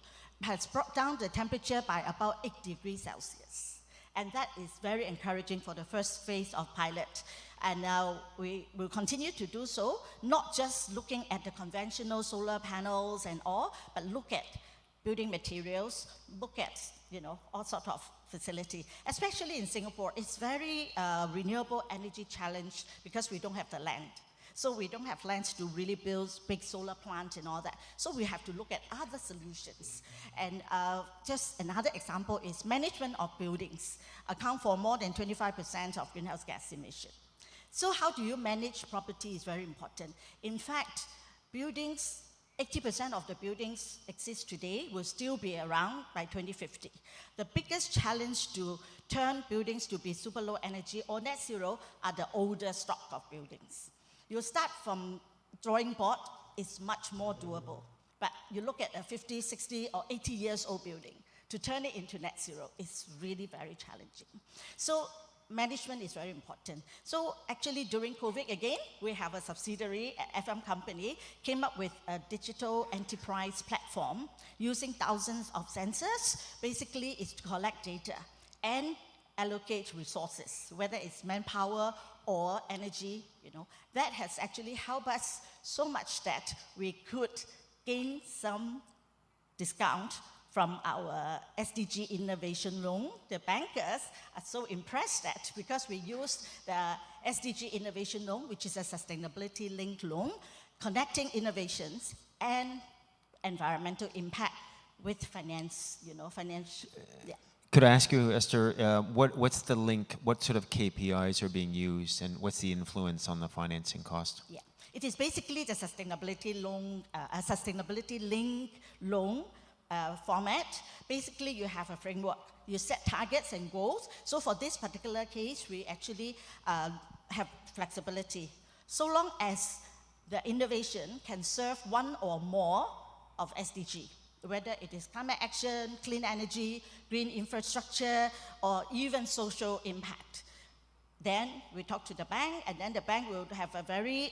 has brought down the temperature by about 8 degrees Celsius. And that is very encouraging for the first phase of pilot. And now we will continue to do so, not just looking at the conventional solar panels and all, but look at building materials, look at, all sorts of facility. Especially in Singapore, it's very renewable energy challenge because we don't have the land. So we don't have lands to really build big solar plants and all that. So we have to look at other solutions. And just another example is management of buildings account for more than 25% of greenhouse gas emission. So how do you manage property is very important. In fact, buildings, 80% of the buildings exist today will still be around by 2050. The biggest challenge to turn buildings to be super low energy or net zero are the older stock of buildings. You start from drawing board, it's much more doable. But you look at a 50, 60, or 80 years old building, to turn it into net zero is really very challenging. So management is very important. So actually during COVID again, we have a subsidiary, FM company, came up with a digital enterprise platform using thousands of sensors. Basically, it's to collect data and allocate resources, whether it's manpower or energy, That has actually helped us so much that we could gain some discount from our SDG innovation loan. The bankers are so impressed that because we used the SDG innovation loan, which is a sustainability linked loan, connecting innovations and environmental impact with finance, yeah. Could I ask you, Esther, what's the link, what sort of KPIs are being used, and what's the influence on the financing cost? Yeah, it is basically the sustainability loan, a sustainability linked loan format. Basically, you have a framework. You set targets and goals. So for this particular case, we actually have flexibility. So long as the innovation can serve one or more of SDG, whether it is climate action, clean energy, green infrastructure, or even social impact. Then we talk to the bank, and then the bank will have a very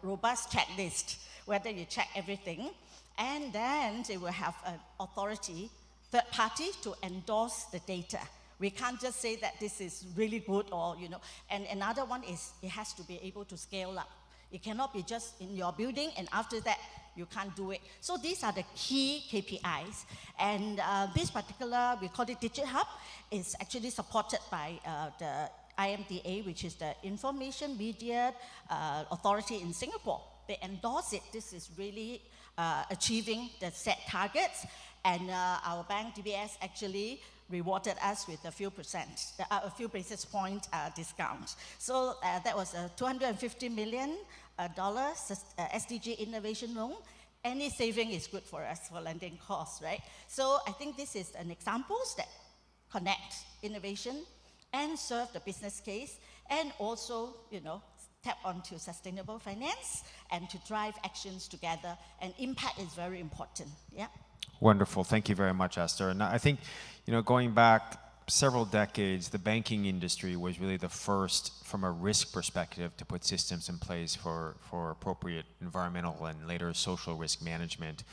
robust checklist, whether you check everything. And then they will have an authority, third party, to endorse the data. We can't just say that this is really good or, And another one is it has to be able to scale up. It cannot be just in your building and after that you can't do it. So these are the key KPIs. And this particular, we call it Digit Hub, is actually supported by the IMDA, which is the Information Media Authority in Singapore. They endorse it. This is really achieving the set targets. And our bank, DBS, actually rewarded us with a few basis point discount. So that was a $250 million SDG innovation loan. Any saving is good for us for lending costs, right? So I think this is an example that connect innovation and serve the business case, and also, tap onto sustainable finance and to drive actions together. And impact is very important. Yeah. Wonderful. Thank you very much, Esther. And I think, going back several decades, the banking industry was really the first, from a risk perspective, to put systems in place for appropriate environmental and later social risk management.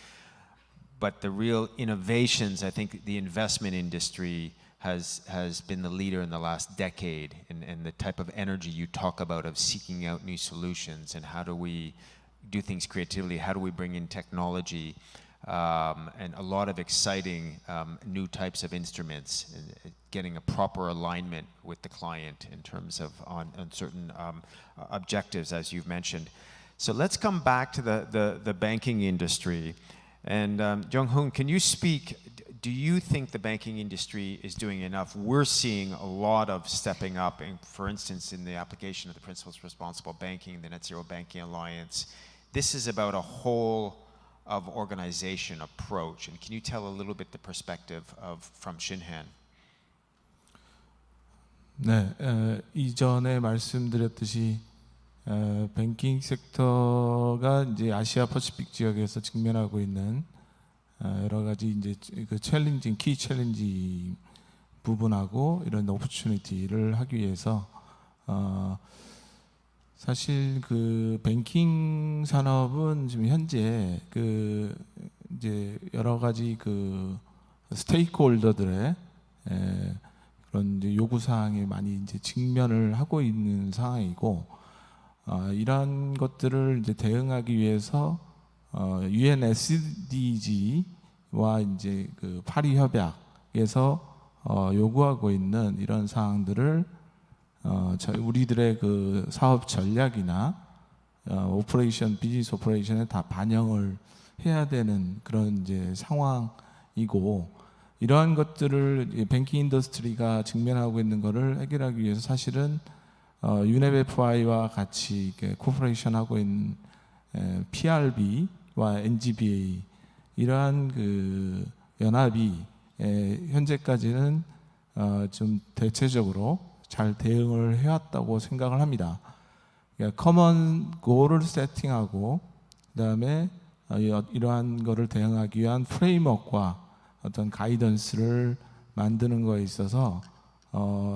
But the real innovations, I think the investment industry has been the leader in the last decade, and the type of energy you talk about of seeking out new solutions and how do we do things creatively, how do we bring in technology. and a lot of exciting new types of instruments, and getting a proper alignment with the client in terms of on certain objectives, as you've mentioned. So let's come back to the banking industry. And Jeong-hoon, can you speak, do you think the banking industry is doing enough? We're seeing a lot of stepping up, for instance, in the application of the Principles of Responsible Banking, the Net Zero Banking Alliance. This is about a whole of organization approach. And can you tell a little bit the perspective from Shinhan? 네, 이전에 말씀드렸듯이 뱅킹 섹터가 이제 아시아 퍼시픽 지역에서 직면하고 있는 여러 가지 이제 그 챌린징, 키 챌린지 부분하고 이런 오퍼튜니티를 하기 위해서 사실 그 뱅킹 산업은 지금 현재 그 이제 여러 가지 그 스테이크홀더들의 그런 이제 요구 사항에 많이 이제 직면을 하고 있는 상황이고, 이러한 것들을 이제 대응하기 위해서 UNSDG와 이제 그 파리 협약에서 요구하고 있는 이런 사항들을 우리들의 그 사업 전략이나 오퍼레이션, 비즈니스 오퍼레이션에 다 반영을 해야 되는 그런 이제 상황이고, 이러한 것들을 뱅킹 인더스트리가 직면하고 있는 것을 해결하기 위해서 사실은 UNEPFI와 같이 코퍼레이션 하고 있는 PRB와 NGBA 이러한 그 연합이 현재까지는 좀 대체적으로 잘 대응을 해왔다고 생각을 합니다. 그러니까 커먼 골을 세팅하고 그다음에 이러한 거를 대응하기 위한 프레임워크와 어떤 가이던스를 만드는 거에 있어서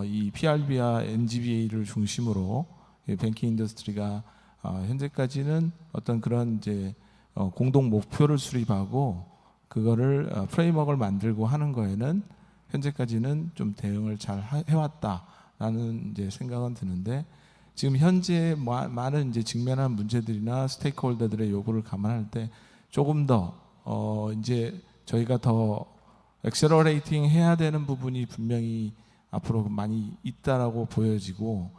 이 PRB와 NGBA를 중심으로 뱅킹 인더스트리가 현재까지는 어떤 그런 이제 공동 목표를 수립하고 그거를 프레임워크를 만들고 하는 거에는 현재까지는 좀 대응을 잘 해왔다라는 이제 생각은 드는데, 지금 현재 많은 이제 직면한 문제들이나 스테이크홀더들의 요구를 감안할 때 조금 더 이제 저희가 더 엑셀러레이팅 해야 되는 부분이 분명히 앞으로 많이 있다라고 보여지고,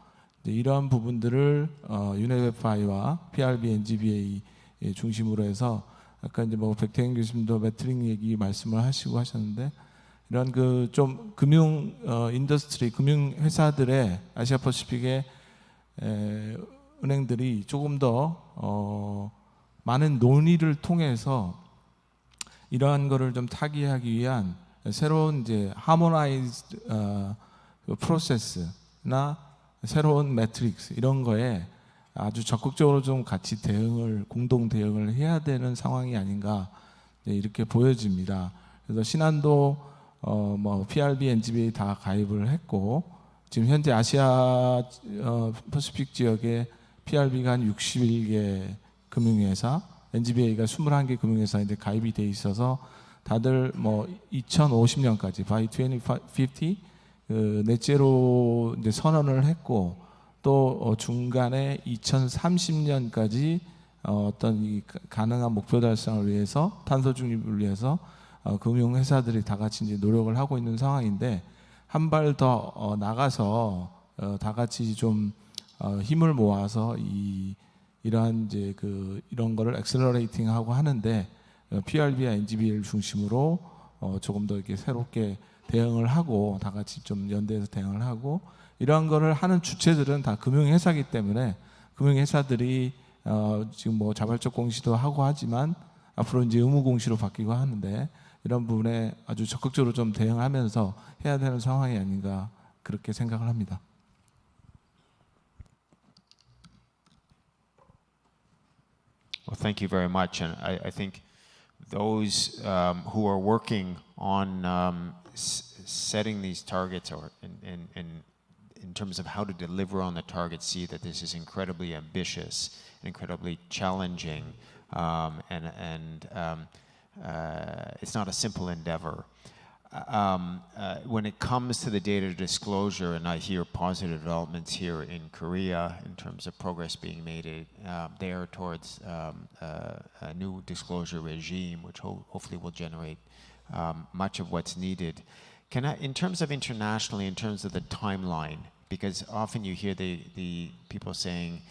이러한 부분들을 UNEPFI와 PRB, NGBA 중심으로 해서 아까 이제 뭐 백태영 교수님도 매트릭 얘기 말씀을 하시고 하셨는데, 이런 그 좀 금융 인더스트리, 금융 회사들의 아시아 퍼시픽의 은행들이 조금 더 많은 논의를 통해서 이러한 거를 좀 타개하기 위한 새로운 이제 하모나이즈드 프로세스나 새로운 매트릭스 이런 거에 아주 적극적으로 좀 같이 공동 대응을 해야 되는 상황이 아닌가 이렇게 보여집니다. 그래서 신한도 뭐 PRB, NGBA 다 가입을 했고, 지금 현재 아시아 퍼시픽 지역에 PRB가 한 61개 금융회사, NGBA가 21개 금융회사인데 가입이 돼 있어서 다들 뭐 2050년까지 by 2050 그 넷제로 이제 선언을 했고, 또 중간에 2030년까지 어떤 이 가능한 목표 달성을 위해서 탄소 중립을 위해서 금융 회사들이 다 같이 이제 노력을 하고 있는 상황인데, 한 발 더 나가서 다 같이 좀 힘을 모아서 이러한 이제 이런 거를 엑셀러레이팅하고 하는데 PRB와 NGBA를 중심으로 조금 더 이렇게 새롭게 대응을 하고 다 같이 좀 연대해서 대응을 하고, 이러한 거를 하는 주체들은 다 금융회사이기 때문에 금융회사들이 지금 뭐 자발적 공시도 하고 하지만 앞으로 이제 의무 공시로 바뀌고 하는데, 이런 부분에 아주 적극적으로 좀 대응하면서 해야 되는 상황이 아닌가 그렇게 생각을 합니다. Well, thank you very much, and I think those who are working on setting these targets, or in terms of how to deliver on the targets, see that this is incredibly ambitious, incredibly challenging, and it's not a simple endeavor. when it comes to the data disclosure, and I hear positive developments here in Korea in terms of progress being made there towards a new disclosure regime, which hopefully will generate much of what's needed. In terms of internationally, in terms of the timeline, because often you hear the people saying,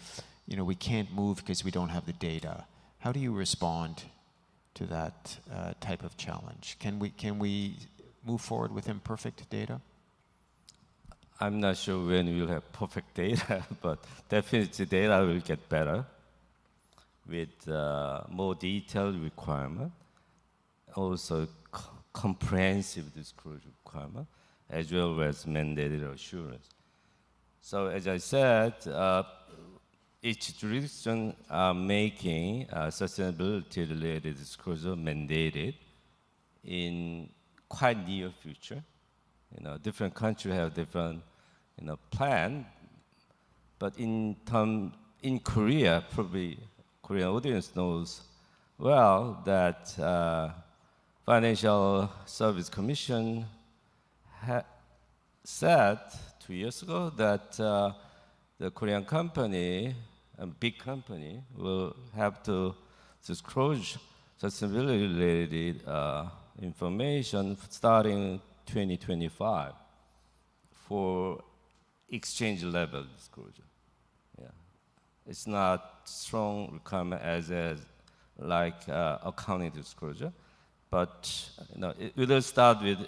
you know, we can't move because we don't have the data. How do you respond to that type of challenge? Can we move forward with imperfect data? I'm not sure when we'll have perfect data, but definitely data will get better with more detailed requirement, also comprehensive disclosure requirement, as well as mandated assurance. So as I said, each jurisdiction are making sustainability-related disclosure mandated in quite near future. You know, different countries have different, you know, plan. But in Korea, probably Korean audience knows well that Financial Service Commission said 2 years ago that the Korean company, a big company, will have to disclose sustainability-related information starting 2025 for exchange level disclosure. Yeah. It's not strong requirement as like accounting disclosure, but you know, it will start with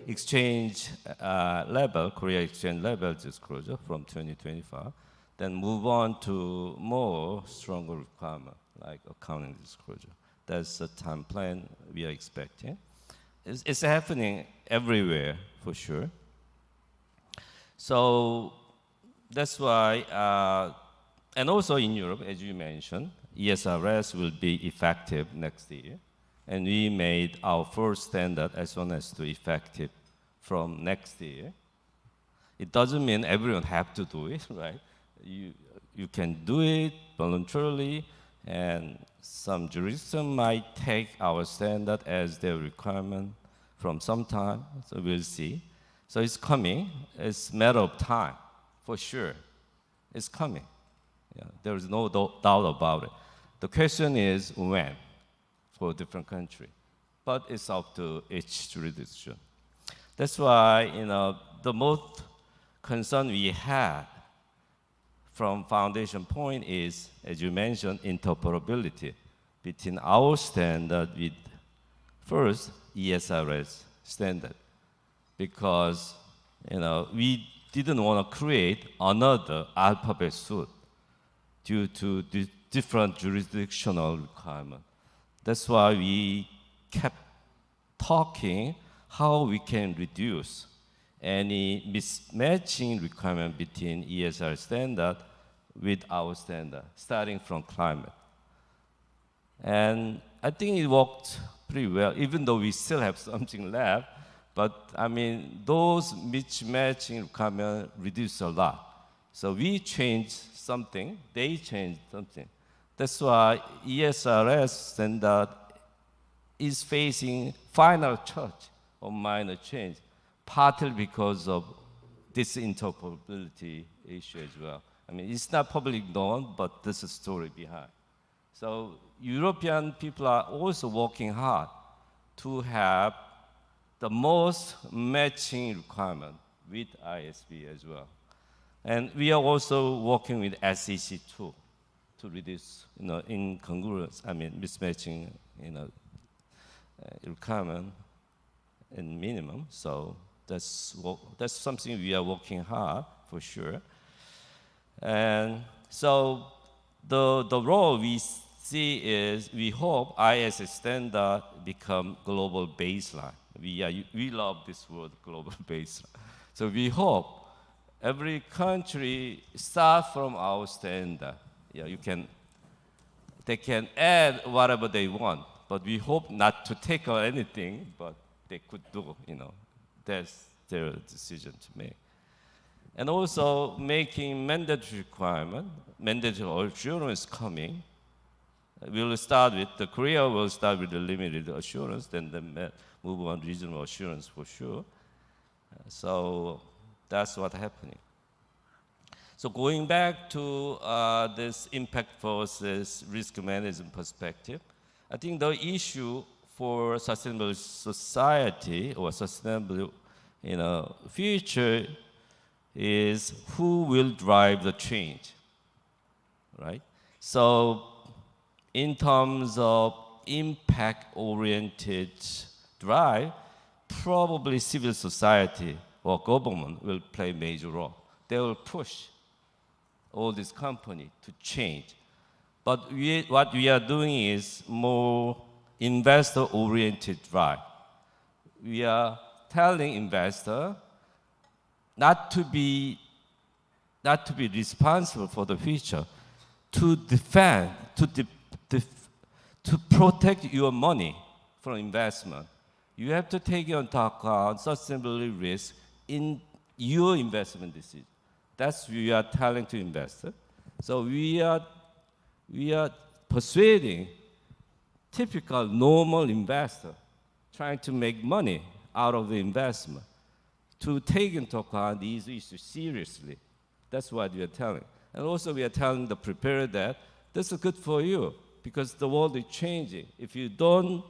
exchange level, Korea exchange level disclosure from 2025, then move on to more stronger requirement like accounting disclosure. That's the time plan we are expecting. It's happening everywhere for sure. So that's why, and also in Europe, as you mentioned, ESRS will be effective next year. And we made our first standard as soon as to effective from next year. It doesn't mean everyone have to do it, right? You can do it voluntarily, and some jurisdiction might take our standard as their requirement from some time, so we'll see. So it's coming. It's a matter of time, for sure. It's coming. Yeah, there is no doubt about it. The question is when for different country, but it's up to each jurisdiction. That's why, you know, the most concern we had from foundation point is, as you mentioned, interoperability between our standard with first ESRS standard, because you know we didn't want to create another alphabet soup due to the different jurisdictional requirements. That's why we kept talking how we can reduce any mismatching requirement between ESR standard with our standard, starting from climate. And I think it worked pretty well, even though we still have something left. But I mean, those mismatching requirements reduced a lot. So we changed something, they changed something. That's why ESRS standard is facing final touch or minor change, partly because of this interoperability issue as well. I mean, it's not public known, but there's a story behind. So European people are also working hard to have the most matching requirement with ISSB as well. And we are also working with SEC too to reduce, you know, incongruence, I mean, mismatching, you know, requirement in minimum. So that's something we are working hard for sure. And so the role we see is we hope ISS standard become global baseline. We love this word, global baseline. So we hope every country start from our standard. Yeah, they can add whatever they want, but we hope not to take out anything, but they could do, you know, that's their decision to make. And also making mandatory requirement, mandatory assurance coming, We'll start with the Korea will start with the limited assurance, then move on regional assurance for sure. So that's what's happening. So going back to this impact versus risk management perspective, I think the issue for sustainable society or sustainable future is who will drive the change, right? So in terms of impact-oriented drive, probably civil society or government will play a major role. They will push all this company to change. But what we are doing is more investor-oriented drive. We are telling investor not to be responsible for the future, to defend, to protect your money from investment. You have to take into account sustainability risk in your investment decision. That's what we are telling to investors. So we are persuading typical normal investor trying to make money out of the investment to take into account these issues seriously. That's what we are telling. And also we are telling the preparer that this is good for you because the world is changing. If you don't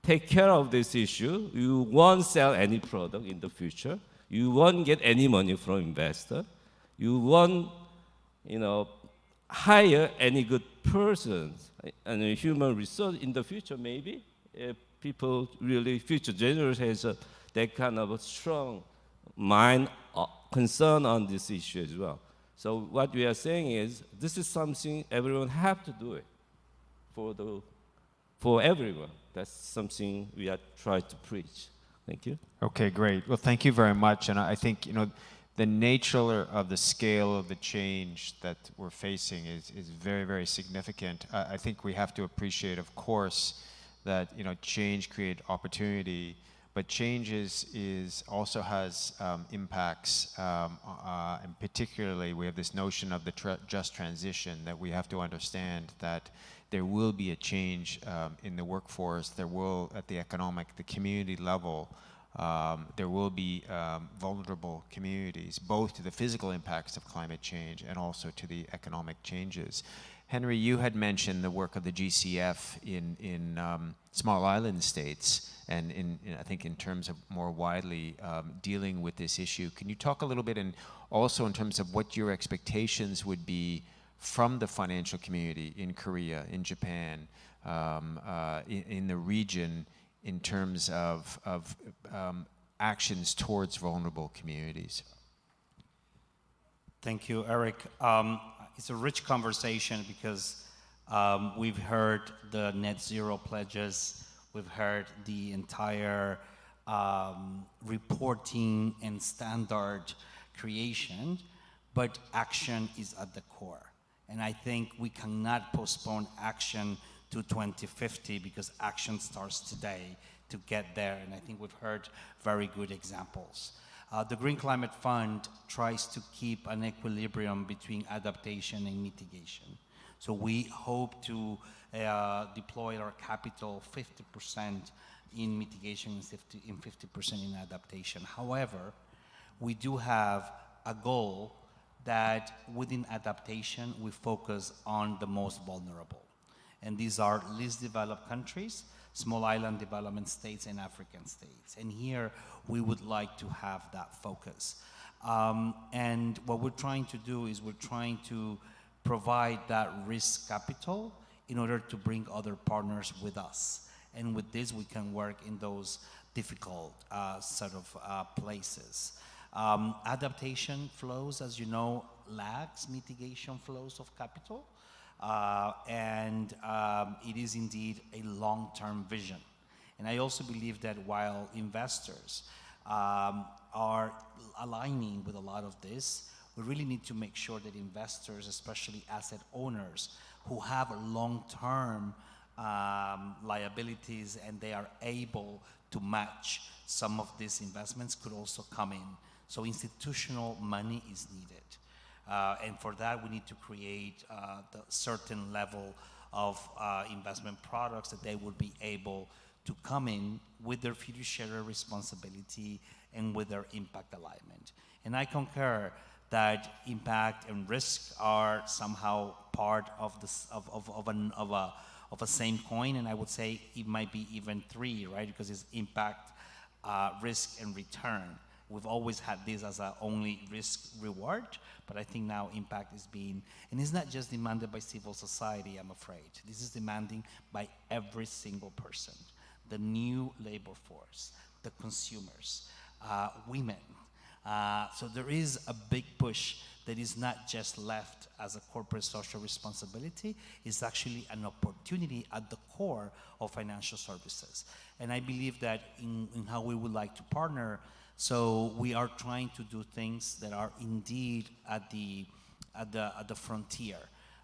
take care of this issue, you won't sell any product in the future. You won't get any money from investor. You won't, hire any good persons and human resource in the future. Maybe if people really future generations has that kind of a strong mind concern on this issue as well. So what we are saying is this is something everyone have to do it for everyone. That's something we are trying to preach. Thank you. Okay, great. Well, thank you very much. And I think, the nature of the scale of the change that we're facing is very, very significant. I think we have to appreciate, of course, that, change creates opportunity, but change also has impacts, and particularly we have this notion of the just transition that we have to understand that there will be a change in the workforce, there will, at the economic, the community level, there will be vulnerable communities, both to the physical impacts of climate change and also to the economic changes. Henry, you had mentioned the work of the GCF in small island states, and I think in terms of more widely dealing with this issue. Can you talk a little bit, and also in terms of what your expectations would be from the financial community in Korea, in Japan, in the region, in terms of actions towards vulnerable communities? Thank you, Eric. It's a rich conversation because we've heard the net zero pledges, we've heard the entire reporting and standard creation, but action is at the core. And I think we cannot postpone action to 2050 because action starts today to get there. And I think we've heard very good examples. The Green Climate Fund tries to keep an equilibrium between adaptation and mitigation. So we hope to deploy our capital 50% in mitigation and 50% in adaptation. However, we do have a goal that within adaptation, we focus on the most vulnerable. And these are least developed countries, small island development states, and African states. And here, we would like to have that focus. And what we're trying to do is we're trying to provide that risk capital in order to bring other partners with us. And with this, we can work in those difficult sort of places. Adaptation flows, as you know, lags mitigation flows of capital. And it is indeed a long-term vision. And I also believe that while investors are aligning with a lot of this, we really need to make sure that investors, especially asset owners, who have long-term liabilities and they are able to match some of these investments could also come in. So institutional money is needed. And for that, we need to create the certain level of investment products that they would be able to come in with their fiduciary responsibility and with their impact alignment. And I concur that impact and risk are somehow part of this of a same coin, and I would say it might be even three, right? Because it's impact, risk, and return. We've always had this as a only risk reward, but I think now impact is being, and it's not just demanded by civil society, I'm afraid. This is demanding by every single person. The new labor force, the consumers, women. So there is a big push that is not just left as a corporate social responsibility, it's actually an opportunity at the core of financial services. And I believe that in how we would like to partner, so we are trying to do things that are indeed at the frontier.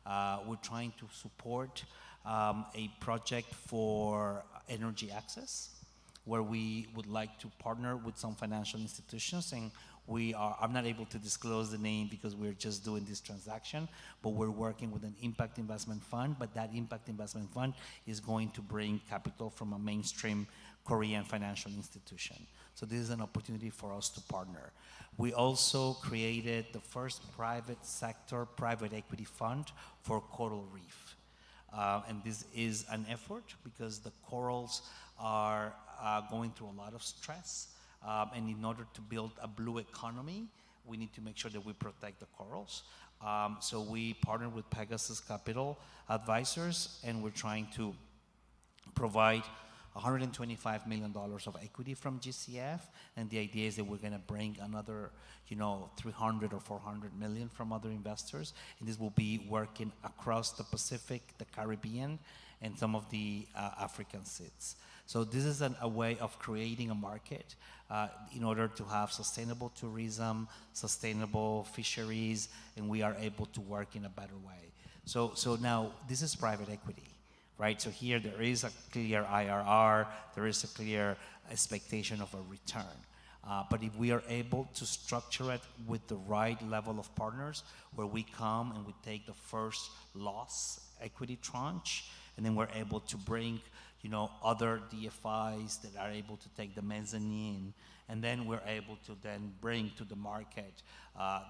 We're trying to support a project for energy access, where we would like to partner with some financial institutions, and I'm not able to disclose the name because we're just doing this transaction, but we're working with an impact investment fund, but that impact investment fund is going to bring capital from a mainstream Korean financial institution. So this is an opportunity for us to partner. We also created the first private sector private equity fund for coral reef. And this is an effort because the corals are going through a lot of stress. And in order to build a blue economy, we need to make sure that we protect the corals. So we partnered with Pegasus Capital Advisors, and we're trying to provide $125 million of equity from GCF, and the idea is that we're going to bring another, 300 or 400 million from other investors, and this will be working across the Pacific, the Caribbean, and some of the African seats. So this is a way of creating a market in order to have sustainable tourism, sustainable fisheries, and we are able to work in a better way. So now this is private equity, right? So here there is a clear IRR, there is a clear expectation of a return. But if we are able to structure it with the right level of partners, where we come and we take the first loss equity tranche, and then we're able to bring other DFIs that are able to take the mezzanine, and then we're able to then bring to the market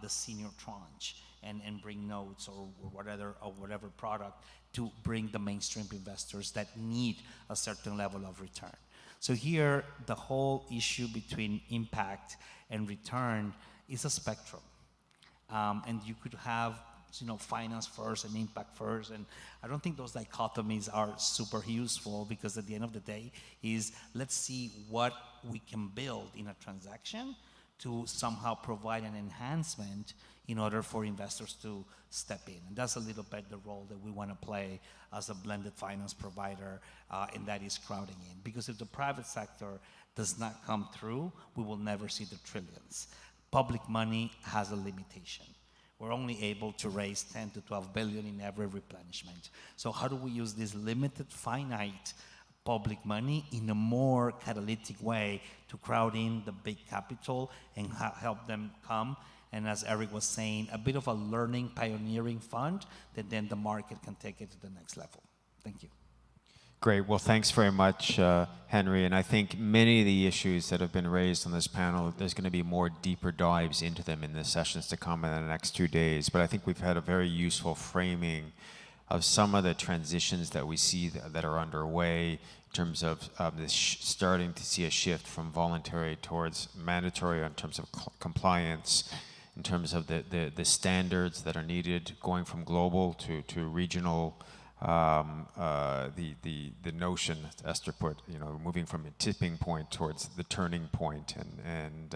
the senior tranche and bring notes or whatever product to bring the mainstream investors that need a certain level of return. So here, the whole issue between impact and return is a spectrum. And you could have finance first and impact first, and I don't think those dichotomies are super useful, because at the end of the day is, let's see what we can build in a transaction to somehow provide an enhancement in order for investors to step in. And that's a little bit the role that we want to play as a blended finance provider, and that is crowding in. Because if the private sector does not come through, we will never see the trillions. Public money has a limitation. We're only able to raise 10 to 12 billion in every replenishment. So how do we use this limited, finite public money in a more catalytic way to crowd in the big capital and help them come? And as Eric was saying, a bit of a learning, pioneering fund that then the market can take it to the next level. Thank you. Great. Well, thanks very much, Henry. And I think many of the issues that have been raised on this panel, there's going to be more deeper dives into them in the sessions to come in the next 2 days. But I think we've had a very useful framing of some of the transitions that we see that are underway in terms of this starting to see a shift from voluntary towards mandatory in terms of compliance, in terms of the standards that are needed, going from global to regional. The notion Esther put, moving from a tipping point towards the turning point, and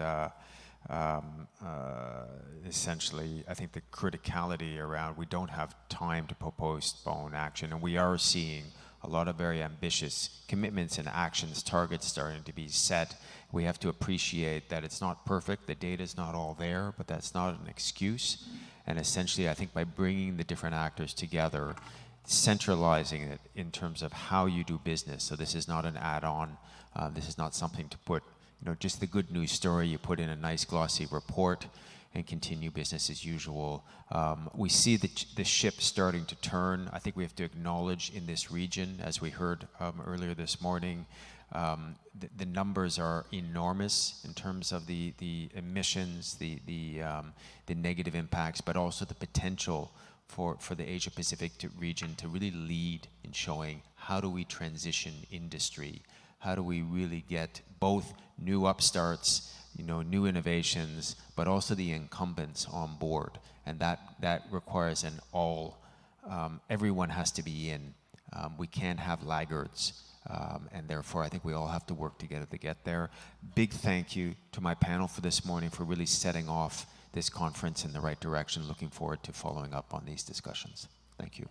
essentially, I think the criticality around we don't have time to postpone action, and we are seeing a lot of very ambitious commitments and actions, targets starting to be set. We have to appreciate that it's not perfect, the data is not all there, but that's not an excuse. And essentially, I think by bringing the different actors together, centralizing it in terms of how you do business. So this is not an add-on. This is not something to put, just the good news story you put in a nice glossy report. and continue business as usual. We see the ship starting to turn. I think we have to acknowledge in this region, as we heard earlier this morning, the numbers are enormous in terms of the emissions, the negative impacts, but also the potential for the Asia Pacific region to really lead in showing how do we transition industry, how do we really get both new upstarts, new innovations, but also the incumbents on board, and that requires an all. Everyone has to be in. We can't have laggards. And therefore, I think we all have to work together to get there. Big thank you to my panel for this morning for really setting off this conference in the right direction. Looking forward to following up on these discussions. Thank you.